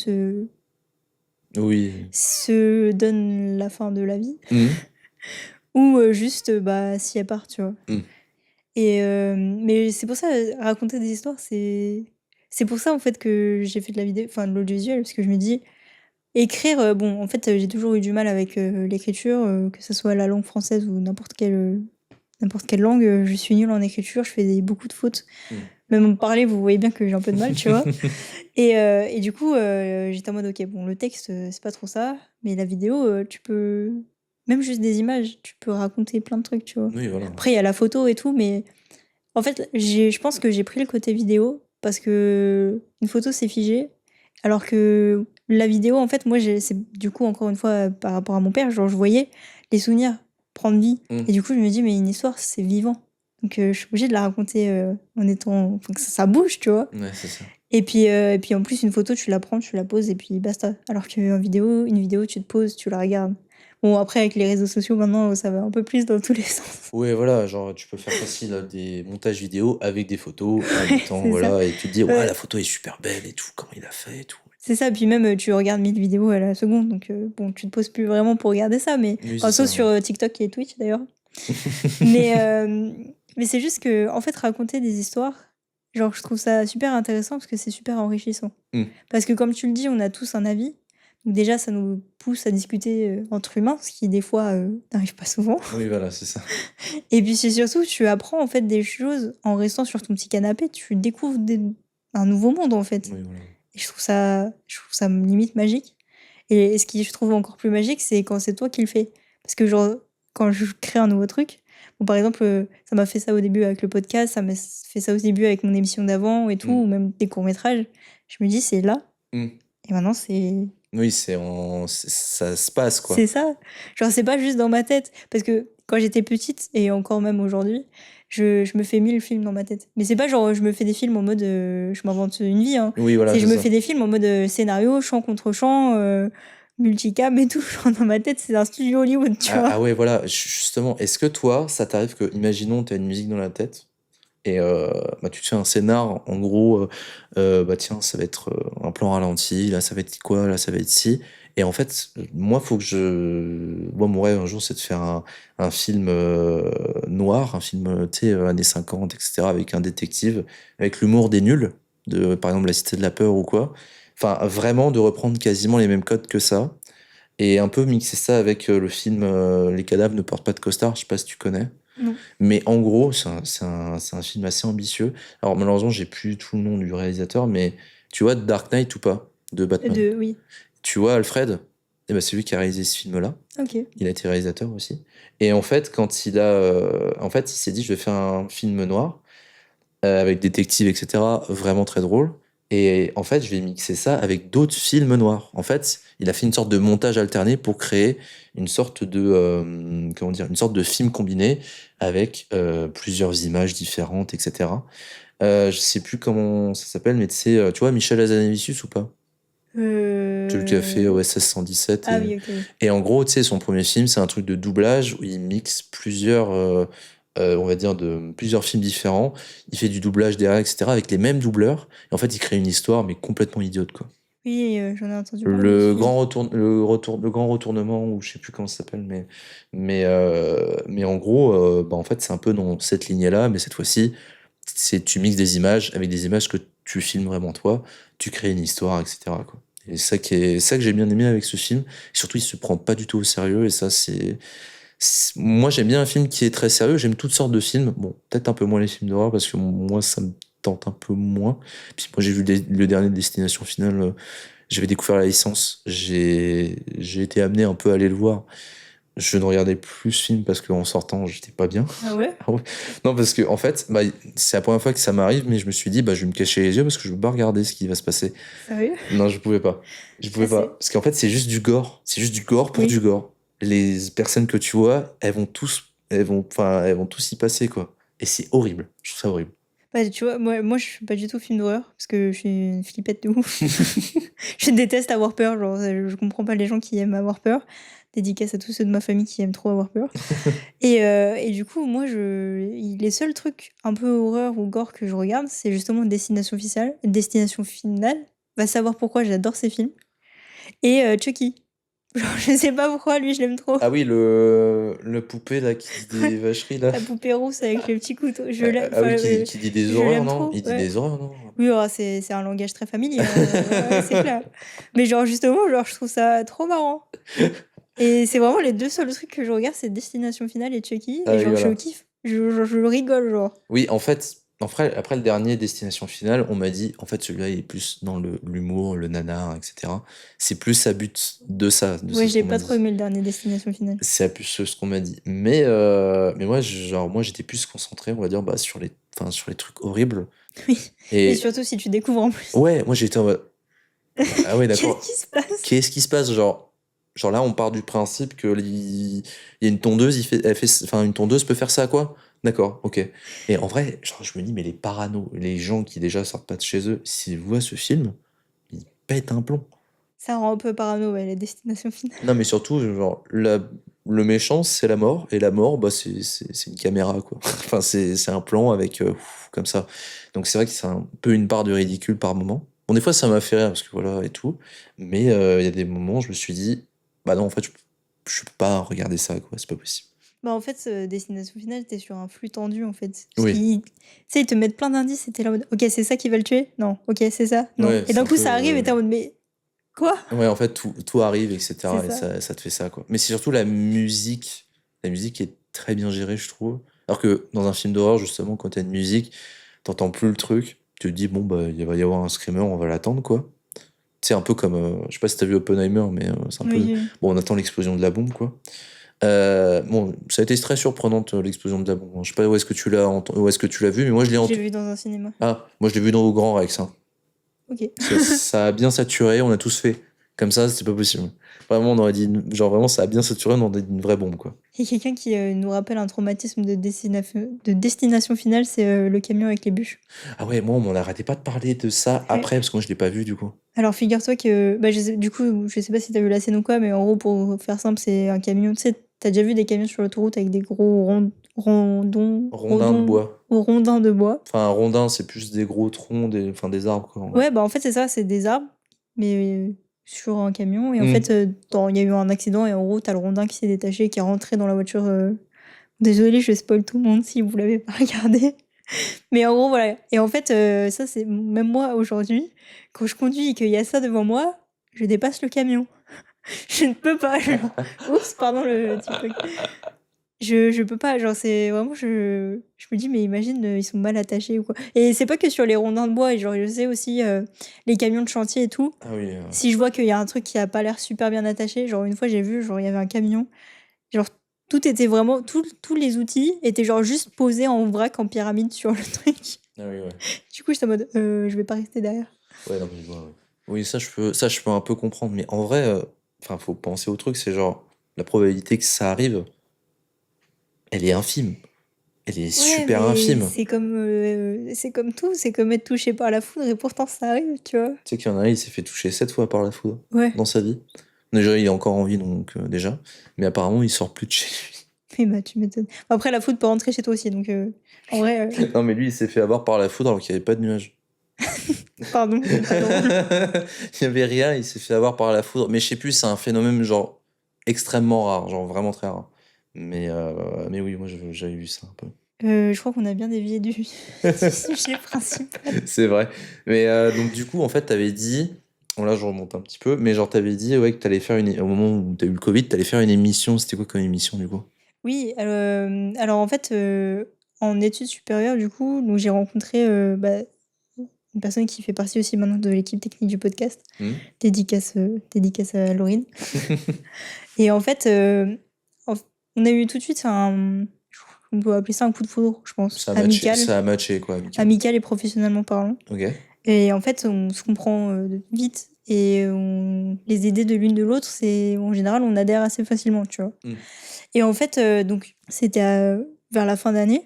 Oui. se donne la fin de la vie Hmm. ou juste bah, si elle part, tu vois. Hmm. Et mais c'est pour ça, raconter des histoires, c'est pour ça en fait que j'ai fait de la vidéo, enfin de l'audiovisuel, parce que je me dis, écrire, bon, en fait, j'ai toujours eu du mal avec l'écriture, que ce soit la langue française ou n'importe quelle langue, je suis nulle en écriture, je fais beaucoup de fautes. Hmm. Même en parler, vous voyez bien que j'ai un peu de mal, tu vois. Et du coup, j'étais en mode, ok, bon, le texte, c'est pas trop ça, mais la vidéo, tu peux, même juste des images, tu peux raconter plein de trucs, tu vois. Oui, voilà. Après, il y a la photo et tout, mais en fait, je pense que j'ai pris le côté vidéo parce que une photo, c'est figé, alors que la vidéo, en fait, moi, c'est du coup, encore une fois, par rapport à mon père, genre, je voyais les souvenirs prendre vie. Hmm. Et du coup, je me dis, mais une histoire, c'est vivant. Donc, je suis obligée de la raconter en étant. Enfin, que ça bouge, tu vois. Ouais, c'est ça. Et puis en plus, une photo, tu la prends, tu la poses et puis basta. Alors qu'une vidéo, tu te poses, tu la regardes. Bon, après, avec les réseaux sociaux, maintenant, ça va un peu plus dans tous les sens. Ouais, voilà, genre, tu peux faire facile des montages vidéo avec des photos en étant, C'est ça. voilà, et tu te dis, ouais, la Ouais, photo est super belle et tout, comment il a fait et tout. c'est ça. Puis même, tu regardes 1000 vidéos à la seconde. Donc, bon, tu te poses plus vraiment pour regarder ça. Mais, Oui, c'est enfin, sauf ça, sur ouais. TikTok et Twitch, d'ailleurs. Mais, mais c'est juste que, en fait, raconter des histoires, genre, je trouve ça super intéressant parce que c'est super enrichissant. Hmm. Parce que, comme tu le dis, on a tous un avis. Donc, déjà, ça nous pousse à discuter entre humains, ce qui, des fois, n'arrive pas souvent. Oui, voilà, c'est ça. Et puis, c'est surtout, tu apprends, en fait, des choses en restant sur ton petit canapé. Tu découvres un nouveau monde, en fait. Oui, voilà. Et je trouve ça limite magique. Et ce qui je trouve encore plus magique, c'est quand c'est toi qui le fais. Parce que genre, quand je crée un nouveau truc, bon, par exemple, ça m'a fait ça au début avec le podcast, ça m'a fait ça au début avec mon émission d'avant et tout, Hmm. ou même des courts-métrages. Je me dis, c'est là. Hmm. Et maintenant, c'est Oui, ça se passe, quoi. c'est ça. Genre, c'est pas juste dans ma tête. Parce que quand j'étais petite, et encore même aujourd'hui, je me fais 1000 films dans ma tête. Mais c'est pas genre, je me fais des films en mode, je m'invente une vie, hein. Oui, voilà, C'est je c'est me ça. fais des films en mode scénario, chant contre chant, multicam et tout. Genre, dans ma tête, c'est un studio Hollywood, tu Ah, vois. ah ouais, voilà, justement, est-ce que toi, ça t'arrive que, imaginons, t'as une musique dans la tête, et bah, tu te fais un scénar, en gros, bah tiens, ça va être un plan ralenti, là ça va être quoi, là ça va être ci. Et en fait, moi, faut que moi, mon rêve un jour, c'est de faire un film noir, un film, tu sais, années 50, etc., avec un détective, avec l'humour des nuls, par exemple La Cité de la Peur ou quoi. Enfin, vraiment de reprendre quasiment les mêmes codes que ça, et un peu mixer ça avec le film Les cadavres ne portent pas de costard, je sais pas si tu connais. Non. Mais en gros, c'est un film assez ambitieux. Alors malheureusement, j'ai plus tout le nom du réalisateur, mais tu vois Dark Knight ou pas, de Batman. Oui. Tu vois Alfred, eh ben, c'est lui qui a réalisé ce film-là. Ok. Il a été réalisateur aussi. Et en fait, en fait, il s'est dit, je vais faire un film noir avec détective, etc. Vraiment très drôle. Et en fait, je vais mixer ça avec d'autres films noirs. En fait, il a fait une sorte de montage alterné pour créer une sorte comment dire, une sorte de film combiné avec plusieurs images différentes, etc. Je sais plus comment ça s'appelle, mais tu sais, tu vois Michel Hazanavicius ou pas? Celui qui a fait Euh... OSS 117 Ah oui, ok. Oui. et en gros, tu sais, son premier film, c'est un truc de doublage où il mixe plusieurs, on va dire, de plusieurs films différents. Il fait du doublage derrière, etc., avec les mêmes doubleurs. Et en fait, il crée une histoire, mais complètement idiote, quoi. Oui, j'en ai entendu parler de ce film. Le grand retournement, ou je sais plus comment ça s'appelle, mais en gros, bah, en fait, c'est un peu dans cette lignée-là, mais cette fois-ci, tu mixes des images avec des images que tu filmes vraiment toi, tu crées une histoire, etc., quoi. Et ça que j'ai bien aimé avec ce film. Surtout, il se prend pas du tout au sérieux, et ça, moi, j'aime bien un film qui est très sérieux. J'aime toutes sortes de films. Bon, peut-être un peu moins les films d'horreur parce que moi, ça me tente un peu moins. Puis moi, j'ai vu le dernier Destination Finale. J'avais découvert la licence. J'ai été amené un peu à aller le voir. Je ne regardais plus ce film parce qu'en sortant, j'étais pas bien. Ah ouais? Ah ouais. Non, parce que en fait, bah, c'est la première fois que ça m'arrive, mais je me suis dit, bah, je vais me cacher les yeux parce que je veux pas regarder ce qui va se passer. Sérieux? Non, je pouvais pas. Je pouvais Ah, pas. c'est... Parce qu'en fait, c'est juste du gore. C'est juste du gore pour du Oui. gore. Les personnes que tu vois, elles vont tous y passer, quoi. Et c'est horrible. Je trouve ça horrible. Bah, tu vois, moi, je suis pas du tout film d'horreur parce que je suis une flippette de ouf. Je déteste avoir peur, genre, je comprends pas les gens qui aiment avoir peur. Dédicace à tous ceux de ma famille qui aiment trop avoir peur. Et du coup, moi, les seuls trucs un peu horreur ou gore que je regarde, c'est justement Destination Finale. Destination Finale. Va savoir pourquoi j'adore ces films. Et Chucky. Genre, je sais pas pourquoi, lui, je l'aime trop. Ah oui, le poupée, là, qui dit des vacheries, là. La poupée rousse avec le petit couteau. Je l'aime, Ah enfin, oui, qui dit des je horreurs, l'aime non? trop, Il dit ouais. des horreurs, non? Oui, oh, c'est un langage très familier, hein, ouais, c'est clair. Mais genre, justement, genre, je trouve ça trop marrant. Et c'est vraiment les deux seuls trucs que je regarde, c'est Destination Finale et Chucky. Ah Et oui, genre, je voilà. kiffe. Je rigole, genre. Oui, en fait, après le dernier Destination Finale, on m'a dit, en fait, celui-là, il est plus dans l'humour, le nanar, etc. C'est plus sa but de ça, de Ouais, ce j'ai qu'on m'a pas trop dit. aimé le dernier Destination Finale. C'est plus ce qu'on m'a dit. Mais moi, moi, j'étais plus concentré, on va dire, bah, sur les trucs horribles. Oui. Et Et surtout si tu découvres en plus. ouais, moi, j'étais en mode, ah ouais, Qu'est-ce d'accord. qui se passe? Qu'est-ce qui se passe? Genre là, on part du principe que il y a une tondeuse, enfin, une tondeuse peut faire ça, quoi? D'accord, OK. Et en vrai, genre, je me dis, mais les paranos, les gens qui déjà sortent pas de chez eux, s'ils voient ce film, ils pètent un plomb. Ça rend un peu parano, ouais, la destination finale. Non, mais surtout, genre, le méchant, c'est la mort, et la mort, bah, c'est une caméra, quoi. Enfin, c'est un plan avec, comme ça. Donc c'est vrai que c'est un peu une part de ridicule par moment. Bon, des fois, ça m'a fait rire, parce que voilà, et tout. Mais il y a des moments, je me suis dit, bah non, en fait, je peux pas regarder ça, quoi, c'est pas possible. Bah, en fait, destination finale, tu sur un flux tendu, en fait. Parce Oui, qu'ils tu sais, ils te mettent plein d'indices et tu là en mode: «OK, c'est ça qui va le tuer? Non. OK, c'est ça? Non». ouais, Et c'est d'un un coup, peu. ça arrive et tu en mode: «Mais quoi?» Ouais, en fait, tout arrive, et C'est cetera, et ça. ça te fait ça, quoi. Mais c'est surtout la musique. La musique est très bien gérée, je trouve. Alors que dans un film d'horreur, justement, quand t'as une musique, t'entends plus le truc. Tu te dis, bon, bah, il va y avoir un screamer, on va l'attendre, quoi. C'est un peu comme, je sais pas si t'as vu Oppenheimer, mais c'est un Oui, peu. oui. Bon, on attend l'explosion de la bombe, quoi. Bon, ça a été très surprenante, l'explosion de la bombe. Je sais pas où est-ce que où est-ce que tu l'as vu, mais moi, je l'ai Je l'ai vu dans un cinéma. Ah, moi, je l'ai vu dans au Grand Rex, hein. OK. Ça a bien saturé, on a tous fait. Comme ça, c'était pas possible. Vraiment, on aurait dit, genre vraiment, ça a bien saturé, on aurait dit une vraie bombe, quoi. Il y a quelqu'un qui, nous rappelle un traumatisme de destination finale, c'est, le camion avec les bûches. Ah ouais, moi, on m'en arrêtait pas de parler de ça Ouais. après, parce que moi, je l'ai pas vu, du coup. Alors figure-toi que, bah, du coup, je sais pas si t'as vu la scène ou quoi, mais en gros, pour faire simple, c'est un camion. Tu sais, t'as déjà vu des camions sur l'autoroute avec des gros Rondin de bois. rondins de bois? Enfin, un rondin, c'est plus des gros troncs, enfin, des arbres, quoi, en gros. Ouais, bah en fait, c'est ça, c'est des arbres, mais sur un camion. Et en fait, Hmm. il y a eu un accident et en gros, t'as le rondin qui s'est détaché et qui est rentré dans la voiture. Désolée, je spoil tout le monde si vous l'avez pas regardé. Mais en gros, voilà. Et en fait, ça, c'est même moi aujourd'hui, quand je conduis et qu'il y a ça devant moi, je dépasse le camion. Je ne peux pas, genre. Oups, pardon le TikTok. Je peux pas, genre, c'est vraiment, je me dis, mais imagine, ils sont mal attachés ou quoi. Et c'est pas que sur les rondins de bois, et genre, je sais aussi, les camions de chantier et tout. Ah oui. Si je vois qu'il y a un truc qui a pas l'air super bien attaché, genre, une fois, j'ai vu, genre, il y avait un camion, genre, tout était vraiment, tous les outils étaient, genre, juste posés en vrac, en pyramide sur le truc. Ah oui, ouais. Du coup, j'étais en mode, je vais pas rester derrière. Ouais, non, mais je vois, ouais. Oui, ça, je peux un peu comprendre. Mais en vrai, enfin, faut penser au truc, c'est genre, la probabilité que ça arrive, elle est infime. Elle est Ouais, super mais infime. c'est comme tout, c'est comme être touché par la foudre et pourtant ça arrive, tu vois? Tu sais qu'il y en a un, il s'est fait toucher 7 fois par la foudre Ouais, dans sa vie. Déjà, il est encore en vie, donc déjà. Mais apparemment, il sort plus de chez lui. mais bah, tu m'étonnes. Après, la foudre peut rentrer chez toi aussi, donc en vrai, Non, mais lui, il s'est fait avoir par la foudre alors qu'il n'y avait pas de nuages. pardon, c'est pas drôle. Il n'y avait rien, il s'est fait avoir par la foudre. Mais je sais plus, c'est un phénomène genre extrêmement rare, genre vraiment très rare. Mais oui, moi j'avais vu ça un peu. Je crois qu'on a bien dévié du du sujet principal. C'est vrai. Mais donc du coup, en fait, t'avais dit, bon là je remonte un petit peu, mais genre t'avais dit ouais, que t'allais faire au moment où t'as eu le Covid, t'allais faire une émission. C'était quoi comme émission du coup? Oui, alors en fait, en études supérieures, du coup, donc j'ai rencontré, bah, une personne qui fait partie aussi maintenant de l'équipe technique du podcast. Hmm. Dédicace à Laurine. Et en fait, enf on a eu tout de suite on peut appeler ça un coup de foudre, je pense, amical Ça a matché quoi, amical. amical et professionnellement parlant. Ok. Et en fait, on se comprend, vite et les idées de l'une de l'autre, c'est en général, on adhère assez facilement, tu vois? Hmm. Et en fait, donc c'était, vers la fin d'année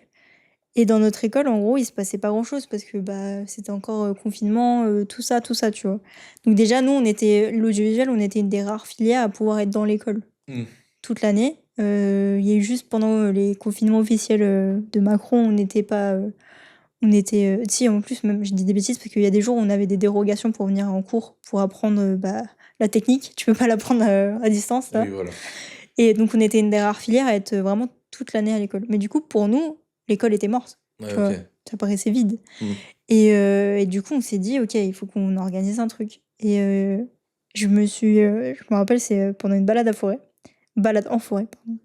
et dans notre école, en gros, il se passait pas grand-chose parce que, bah, c'était encore, confinement, tout ça, tu vois? Donc déjà, nous, on était l'audiovisuel, on était une des rares filières à pouvoir être dans l'école Hmm. toute l'année. Il y a eu juste pendant, les confinements officiels, de Macron, on n'était pas, on était, si en plus même je dis des bêtises parce qu'il y a des jours où on avait des dérogations pour venir en cours pour apprendre, bah, la technique. Tu peux pas l'apprendre, à distance Oui, là. voilà. Et donc on était une des rares filières à être, vraiment toute l'année à l'école. Mais du coup pour nous, l'école était morte, Ouais, tu ok. vois? Ça paraissait vide. Hmm. Et du coup on s'est dit: «OK, il faut qu'on organise un truc» et je me rappelle, c'est, pendant une balade en forêt, pardon.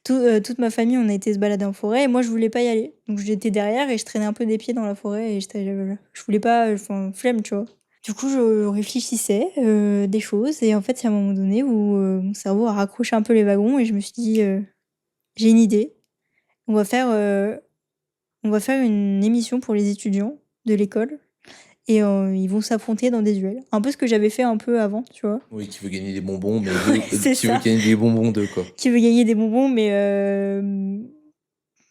Toute ma famille, on a été se balader en forêt et moi, je voulais pas y aller. Donc j'étais derrière et je traînais un peu des pieds dans la forêt et je voulais pas, enfin, flemme, tu vois? Du coup, je réfléchissais, des choses et en fait, il y a un moment donné où, mon cerveau a raccroché un peu les wagons et je me suis dit: «J'ai une idée. On va faire, heu, on va faire une émission pour les étudiants de l'école et ils vont s'affronter dans des duels». Un peu ce que j'avais fait un peu avant, tu vois? Oui, qui veut gagner des bonbons, mais Ouais, c'est qui veut ça. gagner des bonbons deux quoi. Qui veut gagner des bonbons mais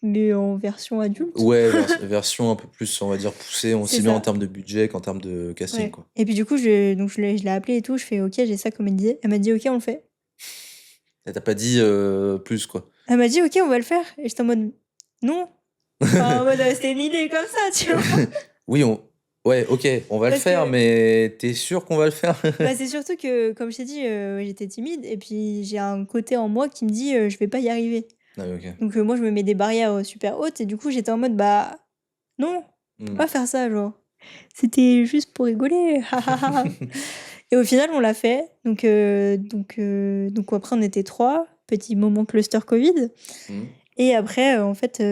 mais en version adulte. Ouais, version un peu plus, on va dire, poussée, C'est aussi bien en ça. termes de budget qu'en termes de casting, Ouais. quoi. Et puis du coup, je l'ai appelée et tout, je fais: «OK, j'ai ça comme idée». Elle m'a dit: «OK, on le fait». Elle t'a pas dit, plus, quoi? Elle m'a dit: «OK, on va le faire» et j'étais en mode: «Non». Enfin, en mode, c'était une idée comme ça, tu vois? Oui, ouais, OK, on va le Parce faire, que mais tu es sûre qu'on va le faire? bah, c'est surtout que, comme je t'ai dit, j'étais timide et puis j'ai un côté en moi qui me dit: «Je vais pas y arriver». Ah oui, OK. Donc moi, je me mets des barrières, super hautes et du coup, j'étais en mode: «Bah, non, faut Mmh. pas faire ça, genre. C'était juste pour rigoler, ha ha ha». Et au final, on l'a fait. Donc après, on était 3 petit moment cluster Covid Mmh. et après, en fait,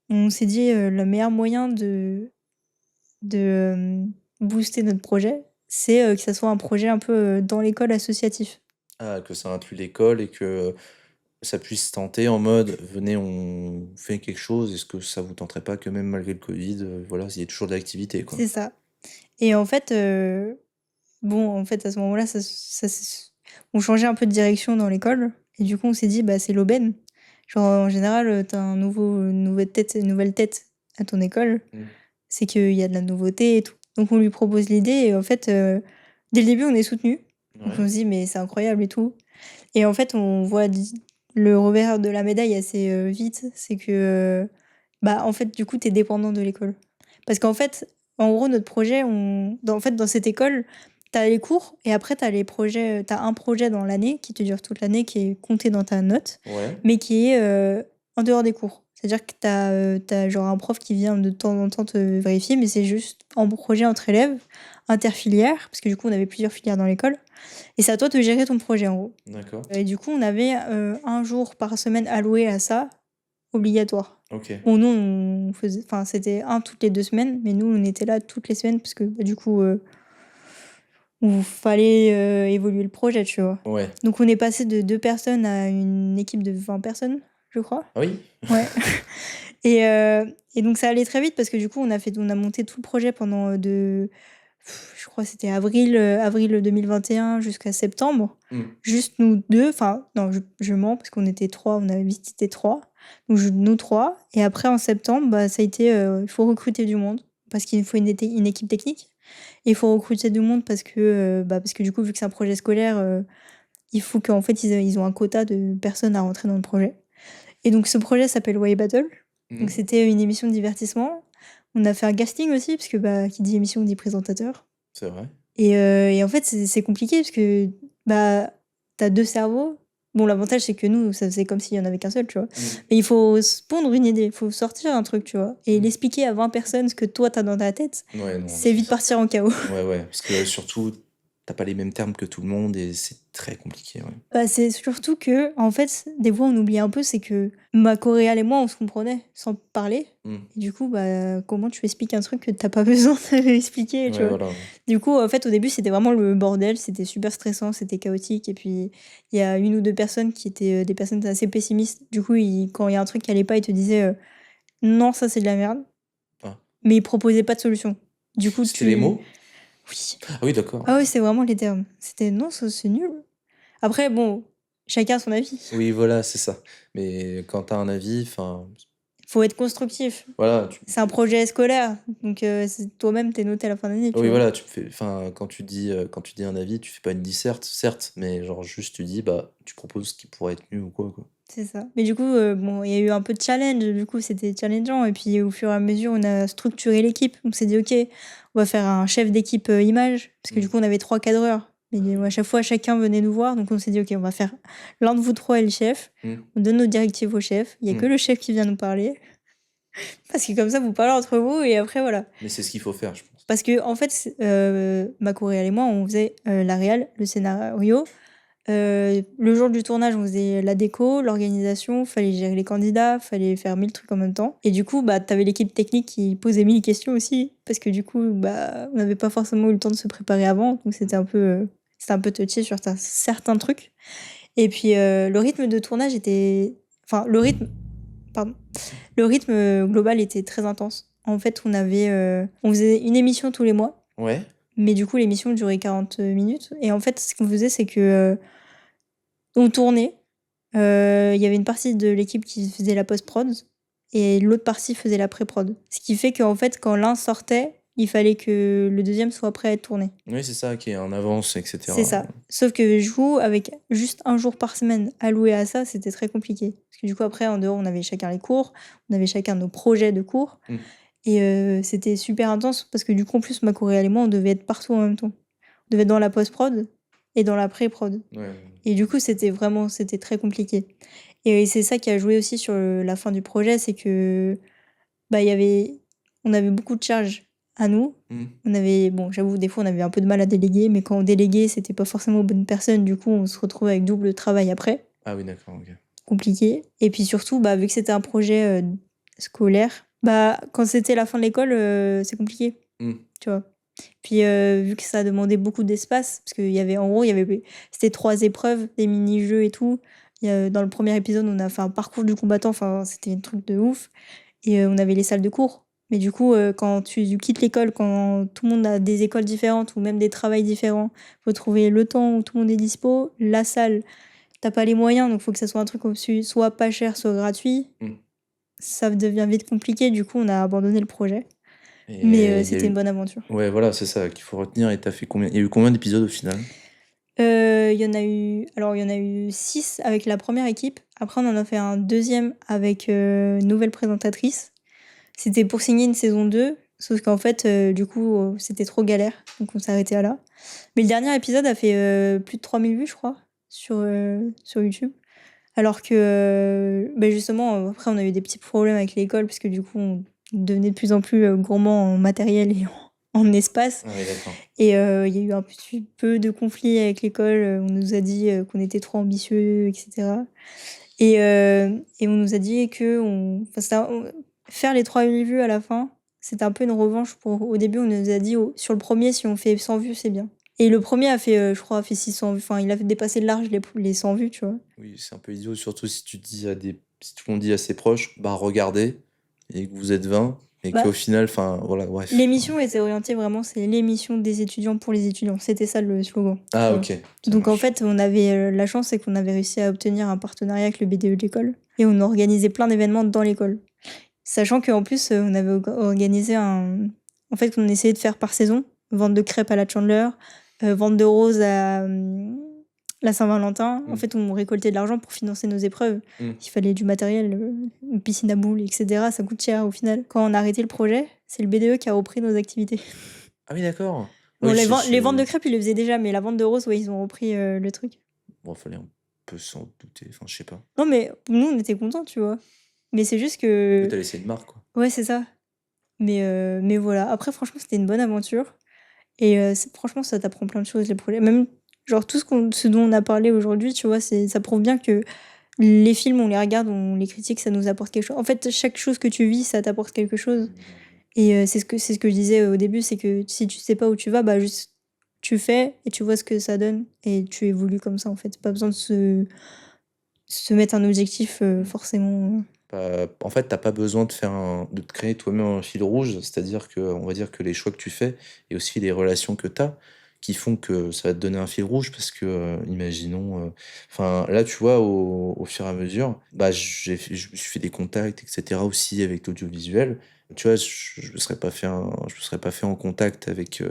on s'est dit, le meilleur moyen de booster notre projet, c'est, que ça soit un projet un peu, dans l'école associatif. Ah, que ça inclut l'école et que ça puisse tenter en mode: «Venez, on fait quelque chose, est-ce que ça vous tenterait pas que même malgré le Covid, voilà, il y ait toujours de l'activité, quoi?» C'est ça. Et en fait, bon, en fait, à ce moment-là, ça s on changeait un peu de direction dans l'école et du coup, on s'est dit: «Bah, c'est l'aubaine». Genre, en général, tu as une nouvelle tête à ton école, Mmh. c'est qu'il y a de la nouveauté et tout. Donc on lui propose l'idée et en fait, dès le début, on est soutenu. Donc Ouais. on se dit: «Mais c'est incroyable et tout». Et en fait, on voit le revers de la médaille assez, vite, c'est que, bah, en fait, du coup, tu es dépendant de l'école. Parce qu'en fait, en gros, notre projet, dans cette école, tu as les cours et après tu as les projets, tu as un projet dans l'année qui te dure toute l'année, qui est compté dans ta note, Ouais. mais qui est, en dehors des cours. C'est-à-dire que tu as genre un prof qui vient de temps en temps te vérifier, mais c'est juste en projet entre élèves, interfilières, parce que du coup, on avait plusieurs filières dans l'école et c'est à toi de gérer ton projet, en gros. D'accord. Et du coup, on avait, 1 jour par semaine alloué à ça, obligatoire. OK. Bon, nous, on faisait enfin, c'était un toutes les 2 semaines, mais nous, on était là toutes les semaines parce que, bah, du coup, il fallait, évoluer le projet, tu vois? Ouais. Donc on est passé de 2 personnes à une équipe de 20 personnes, je crois. Ah oui? Ouais. Et donc ça allait très vite parce que du coup, on a monté tout le projet pendant, je crois que c'était avril 2021 jusqu'à septembre. Mmh. Juste nous 2, enfin non, je mens parce qu'on était 3, on avait vite été 3. Donc nous 3 et après en septembre, bah, ça a été, il faut recruter du monde parce qu'il faut une équipe technique et il faut recruter du monde parce que du coup, vu que c'est un projet scolaire, il faut qu'en fait ils ont un quota de personnes à rentrer dans le projet. Et donc ce projet s'appelle Way Battle. Donc Mmh. c'était une émission de divertissement. On a fait un casting aussi parce que, bah, qui dit émission dit présentateur C'est vrai. et en fait, c'est compliqué parce que, bah, tu as 2 cerveaux. Bon, l'avantage, c'est que nous, ça faisait comme s'il y en avait qu'un seul, tu vois? Mmh. Mais il faut se pondre une idée, il faut sortir un truc, tu vois? Et Mmh. l'expliquer à 20 personnes ce que toi, tu as dans ta tête, Ouais, non, c'est vite partir en chaos. ouais, ouais, parce que surtout, tu pas les mêmes termes que tout le monde et c'est très compliqué, ouais. Bah, c'est surtout que en fait, des fois, on oublie un peu, c'est que ma coréale et moi, on se comprenait sans parler Mmh. et du coup, bah, comment tu expliques un truc que tu pas besoin d'expliquer, tu Ouais, vois? voilà, ouais. Du coup, en fait, au début, c'était vraiment le bordel, c'était super stressant, c'était chaotique et puis il y a une ou 2 personnes qui étaient, des personnes assez pessimistes. Du coup, quand il y a un truc qui allait pas, ils te disaient, «Non, ça, c'est de la merde», Ah, mais ils proposaient pas de solution. Du coup, c'était les tu mots? oui. Ah oui, d'accord. Ah oui, c'est vraiment les termes. C'était: «Non, ça, c'est nul». Après bon, chacun a son avis. Oui, voilà, c'est ça. Mais quand tu as un avis, enfin, Faut être constructif. voilà, C'est un projet scolaire, donc c'est toi-même, tu noté à la fin de l'année, tu oui, vois? voilà, tu fais enfin, quand tu dis un avis, tu fais pas une disserte, certes, mais genre juste tu dis, bah, tu proposes ce qui pourrait être mieux ou quoi, quoi. C'est ça. Mais du coup, bon, il y a eu un peu de challenge, du coup, c'était challengeant et puis au fur et à mesure, on a structuré l'équipe. On s'est dit: «OK, on va faire un chef d'équipe, image», parce que du Mmh. coup, on avait 3 cadreurs. Mais à chaque fois, chacun venait nous voir, donc on s'est dit: «OK, on va faire l'un de vous 3 est le chef». Mmh. On donne nos directives au chef. Il y a que Mmh. le chef qui vient nous parler, parce que comme ça, vous parlez entre vous et après voilà. Mais c'est ce qu'il faut faire, je pense. Parce que en fait, ma coréale et moi, on faisait, la réal, le scénario. Le jour du tournage, on faisait la déco, l'organisation, fallait gérer les candidats, fallait faire 1000 trucs en même temps. Et du coup, bah, tu avais l'équipe technique qui posait 1000 questions aussi, parce que du coup, bah, on n'avait pas forcément eu le temps de se préparer avant, donc c'était un peu touché sur certains trucs. Et puis, le rythme de tournage était enfin, pardon, le rythme, global était très intense. En fait, on faisait une émission tous les mois, Ouais. mais du coup, l'émission durait 40 minutes et en fait, ce qu'on faisait, c'est que, on tournait, il y avait une partie de l'équipe qui faisait la post-prod et l'autre partie faisait la pré-prod. Ce qui fait qu'en fait, quand l'un sortait, il fallait que le deuxième soit prêt à être tourné. Oui, c'est ça, qui est en avance, et C'est cetera. ça. Sauf que je joue avec juste un jour par semaine alloué à ça, c'était très compliqué. Parce que du coup, après, en dehors, on avait chacun les cours, on avait chacun nos projets de cours. Mmh. Et c'était super intense parce que du coup, en plus, ma choréale et moi, on devait être partout en même temps. On devait être dans la post-prod et dans la pré-prod. Ouais. Et du coup, c'était très compliqué. Et c'est ça qui a joué aussi sur la fin du projet, c'est que bah, on avait beaucoup de charges à nous. Mmh. Bon, j'avoue, des fois, on avait un peu de mal à déléguer, mais quand on déléguait, c'était pas forcément aux bonnes personnes. Du coup, on se retrouvait avec double travail après. Ah oui, d'accord, OK. Compliqué. Et puis surtout, bah, vu que c'était un projet scolaire, bah, quand c'était la fin de l'école, c'est compliqué, Mmh. tu vois. Puis vu que ça demandait beaucoup d'espace, parce qu'il y avait, en gros, c'était 3 épreuves, des mini-jeux et tout. Dans le premier épisode, on a fait un parcours du combattant, enfin, c'était un truc de ouf. Et on avait les salles de cours. Mais du coup, quand tu quittes l'école, quand tout le monde a des écoles différentes ou même des travails différents, faut trouver le temps où tout le monde est dispo. La salle, t'as pas les moyens, donc faut que ça soit un truc aussi, soit pas cher, soit gratuit. Mmh. Ça devient vite compliqué, du coup, on a abandonné le projet. Mais Et il y a c'était une eu bonne aventure. ouais, voilà, c'est ça qu'il faut retenir. Et tu fait combien il y a eu combien d'épisodes au final? Il y en a eu 6 avec la première équipe. Après, on en a fait un deuxième avec une nouvelle présentatrice. C'était pour signer une saison 2, sauf qu'en fait, du coup, c'était trop galère, donc on s'est arrêté à là. Mais le dernier épisode a fait plus de 3000 vues, je crois, sur YouTube. Alors que, bah, justement, après, on a eu des petits problèmes avec l'école, parce que du coup, on devenait de plus en plus gourmand en matériel et en espace. Ah oui, d'accord. Et il y a eu un petit peu de conflits avec l'école. On nous a dit qu'on était trop ambitieux, etc. Et on nous a dit faire les 3000 vues à la fin, c'était un peu une revanche au début, on nous a dit sur le premier, si on fait 100 vues, c'est bien. Et le premier a fait, je crois, a fait 600 vues. Enfin, il a fait dépasser de large les 100 vues, tu vois. Oui, c'est un peu idiot, surtout si tu dis si tout le monde dit à ses proches: «Bah, regardez» et que vous êtes 20 et Bah, qu'au final, enfin, voilà, bref. l'émission était orientée vraiment, c'est l'émission des étudiants pour les étudiants. C'était ça le slogan, tu Ah vois. OK, ça Donc en marche. fait, on avait la chance, c'est qu'on avait réussi à obtenir un partenariat avec le BDE de l'école. Et on organisait plein d'événements dans l'école. Sachant qu'en plus, on avait organisé en fait, on essayait de faire par saison. Vente de crêpes à la Chandler, vente de roses à la Saint-Valentin. En Mmh. fait, on récoltait de l'argent pour financer nos épreuves. Mmh. Il fallait du matériel, une piscine à boules, etc. Ça coûte cher au final. Quand on a arrêté le projet, c'est le BDE qui a repris nos activités. Ah oui, d'accord. Bon, Oui, les ventes de crêpes, ils le faisaient déjà, mais la vente de roses, ouais, ils ont repris le truc. bon, fallait un peu s'en douter, enfin, je sais pas. Non, mais nous, on était contents, tu vois. Mais c'est juste Oui, que... tu laissé une marque, quoi. Ouais, c'est ça. Mais voilà. Après, franchement, c'était une bonne aventure. Et franchement, ça t'apprend plein de choses, les projets. Même, genre, ce dont on a parlé aujourd'hui, tu vois, ça prouve bien que les films, on les regarde, on les critique, ça nous apporte quelque chose. En fait, chaque chose que tu vis, ça t'apporte quelque chose. Et c'est ce que je disais au début, c'est que si tu sais pas où tu vas, bah juste tu fais et tu vois ce que ça donne et tu évolues comme ça, en fait. Pas besoin de se mettre un objectif forcément. En fait, t'as pas besoin de te créer toi-même un fil rouge, c'est-à-dire que, on va dire que les choix que tu fais et aussi les relations que tu as qui font que ça va te donner un fil rouge parce que, imaginons, enfin, là, tu vois, au fur et à mesure, bah, je me suis fait des contacts et cetera aussi avec l'audiovisuel. Tu vois, je me serais pas fait en contact avec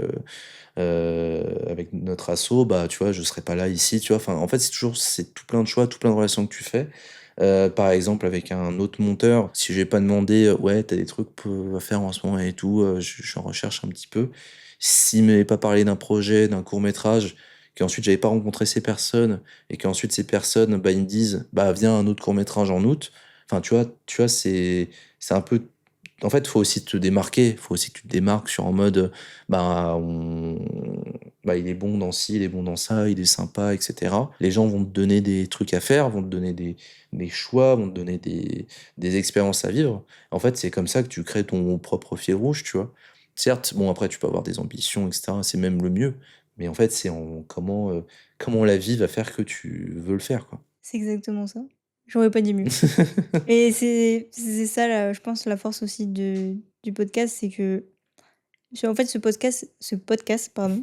notre asso, bah, tu vois, je serais pas là ici, tu vois? Enfin, en fait, c'est tout plein de choix, tout plein de relations que tu fais. Par exemple, avec un autre monteur, si j'ai pas demandé, «Ouais, t'as des trucs à faire en ce moment et tout», je suis en recherche un petit peu. S'il m'avait pas parlé d'un projet, d'un court métrage, qu'ensuite j'avais pas rencontré ces personnes et qu'ensuite ces personnes, bah, ils me disent: «Bah, viens un autre court métrage en août». Enfin, tu vois, c'est un peu en fait, faut aussi te démarquer, faut aussi que tu te démarques sur en mode, bah, bah, il est bon dans ci, il est bon dans ça, il est sympa, et cetera. Les gens vont te donner des trucs à faire, vont te donner des choix, vont te donner des expériences à vivre. En fait, c'est comme ça que tu crées ton propre fil rouge, tu vois? Certes, bon, après, tu peux avoir des ambitions, et cetera, c'est même le mieux, mais en fait, c'est en comment la vie va faire que tu veux le faire, quoi. C'est exactement ça. J'aurais pas dit mieux. Et c'est ça, je pense, la force aussi du podcast, c'est que en fait, ce podcast, pardon,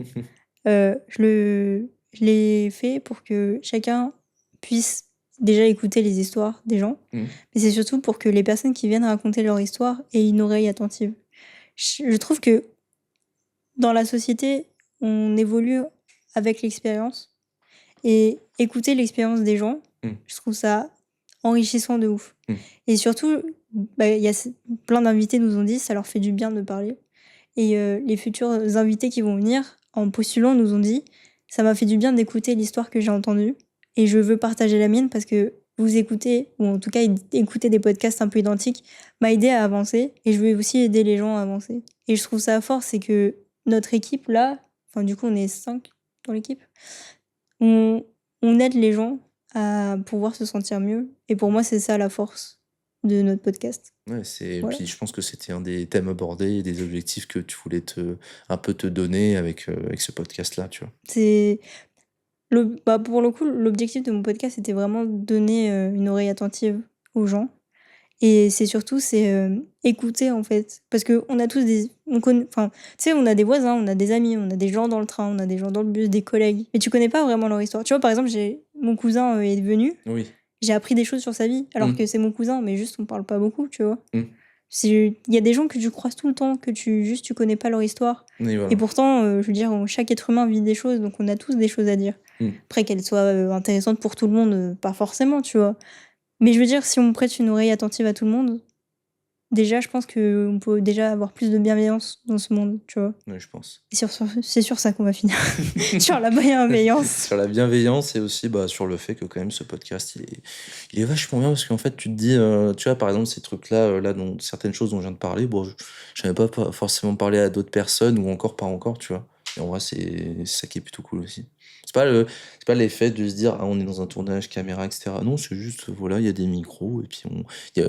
je l'ai fait pour que chacun puisse déjà écouter les histoires des gens, Mmh. mais c'est surtout pour que les personnes qui viennent raconter leur histoire aient une oreille attentive. Je trouve que dans la société, on évolue avec l'expérience et écouter l'expérience des gens, Mmh. je trouve ça enrichissant de ouf. Mmh. Et surtout, il y a plein d'invités nous ont dit ça leur fait du bien de parler. Et les futurs invités qui vont venir, en postulant, nous ont dit ça m'a fait du bien d'écouter l'histoire que j'ai entendue et je veux partager la mienne parce que vous écoutez, ou en tout cas écouter des podcasts un peu identiques, m'a aidé à avancer et je veux aussi aider les gens à avancer. Et je trouve ça fort, c'est que notre équipe là, enfin du coup on est 5 dans l'équipe, on, on aide les gens à pouvoir se sentir mieux. Et pour moi, c'est ça la force de notre podcast. Ouais, c'est Voilà. puis je pense que c'était un des thèmes abordés et des objectifs que tu voulais un peu te donner avec ce podcast-là, tu vois? C'est pour le coup, l'objectif de mon podcast, c'était vraiment de donner une oreille attentive aux gens. Et c'est surtout, écouter en fait. Parce qu'on a tous des. Enfin, tu sais, on a des voisins, on a des amis, on a des gens dans le train, on a des gens dans le bus, des collègues. Mais tu connais pas vraiment leur histoire. Tu vois, par exemple, mon cousin est venu, Oui. j'ai appris des choses sur sa vie, alors Mmh. que c'est mon cousin, mais juste on parle pas beaucoup, tu vois. Mmh. Il y a des gens que tu croises tout le temps, que tu connais pas leur histoire. Oui, voilà. Et pourtant, je veux dire, chaque être humain vit des choses, donc on a tous des choses à dire. Mmh. Après, qu'elles soient intéressantes pour tout le monde, pas forcément, tu vois. Mais je veux dire, si on prête une oreille attentive à tout le monde, déjà, je pense qu'on peut déjà avoir plus de bienveillance dans ce monde, tu vois. Ouais, je pense. Et c'est sur ça qu'on va finir. Sur la bienveillance. Sur la bienveillance et aussi, bah, sur le fait que quand même ce podcast, il est vachement bien parce qu'en fait, tu te dis, tu vois, par exemple, ces trucs-là, là, dont certaines choses dont je viens de parler, bon, j'en ai pas forcément parlé à d'autres personnes ou encore pas encore, tu vois? Et en vrai, c'est ça qui est plutôt cool aussi. C'est pas l'effet de se dire: «Ah, on est dans un tournage caméra et cetera». Non, c'est juste, voilà, il y a des micros et puis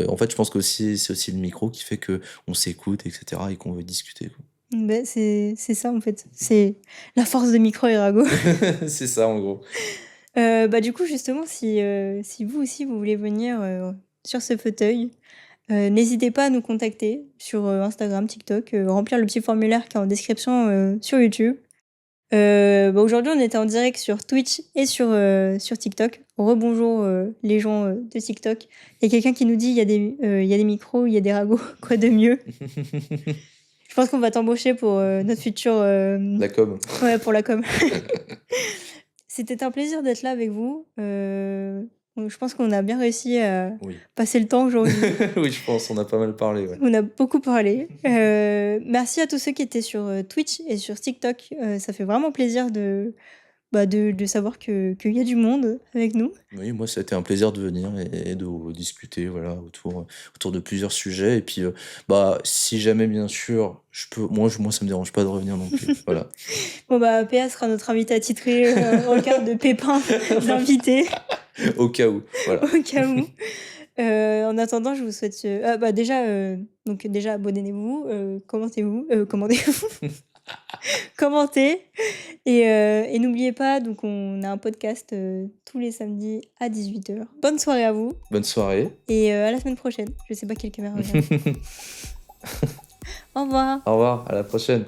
en fait, je pense qu'aussi c'est aussi le micro qui fait qu'on s'écoute et cetera et qu'on veut discuter, quoi. Ben, c'est ça, en fait. C'est la force de Micro et Rago. C'est ça, en gros. Du coup, justement, si vous aussi, vous voulez venir sur ce fauteuil, n'hésitez pas à nous contacter sur Instagram, TikTok, remplir le petit formulaire qui est en description sur YouTube. Aujourd'hui, on était en direct sur Twitch et sur TikTok. Rebonjour les gens de TikTok. Il y a quelqu'un qui nous dit il y a des micros, il y a des ragots, quoi de mieux? Je pense qu'on va t'embaucher pour notre futur. La com. Ouais, pour la com. C'était un plaisir d'être là avec vous. Je pense qu'on a bien réussi à Oui. passer le temps aujourd'hui. Oui, je pense, on a pas mal parlé, ouais. On a beaucoup parlé. Merci à tous ceux qui étaient sur Twitch et sur TikTok. Ça fait vraiment plaisir de savoir qu'il y a du monde avec nous. Oui, moi, ça a été un plaisir de venir et de discuter, voilà, autour de plusieurs sujets et puis, bah, si jamais, bien sûr, je peux moi, ça me dérange pas de revenir non plus, voilà. PA sera notre invité attitré en cas de pépin d'invité, Au cas où, voilà. au cas où. En attendant, je vous souhaite. Déjà, abonnez-vous, commentez-vous. Commentez. Et n'oubliez pas, donc on a un podcast tous les samedis à 18h. Bonne soirée à vous Bonne soirée. et à la semaine prochaine. Je sais pas quelle caméra regarde. Au revoir. Au revoir, à la prochaine.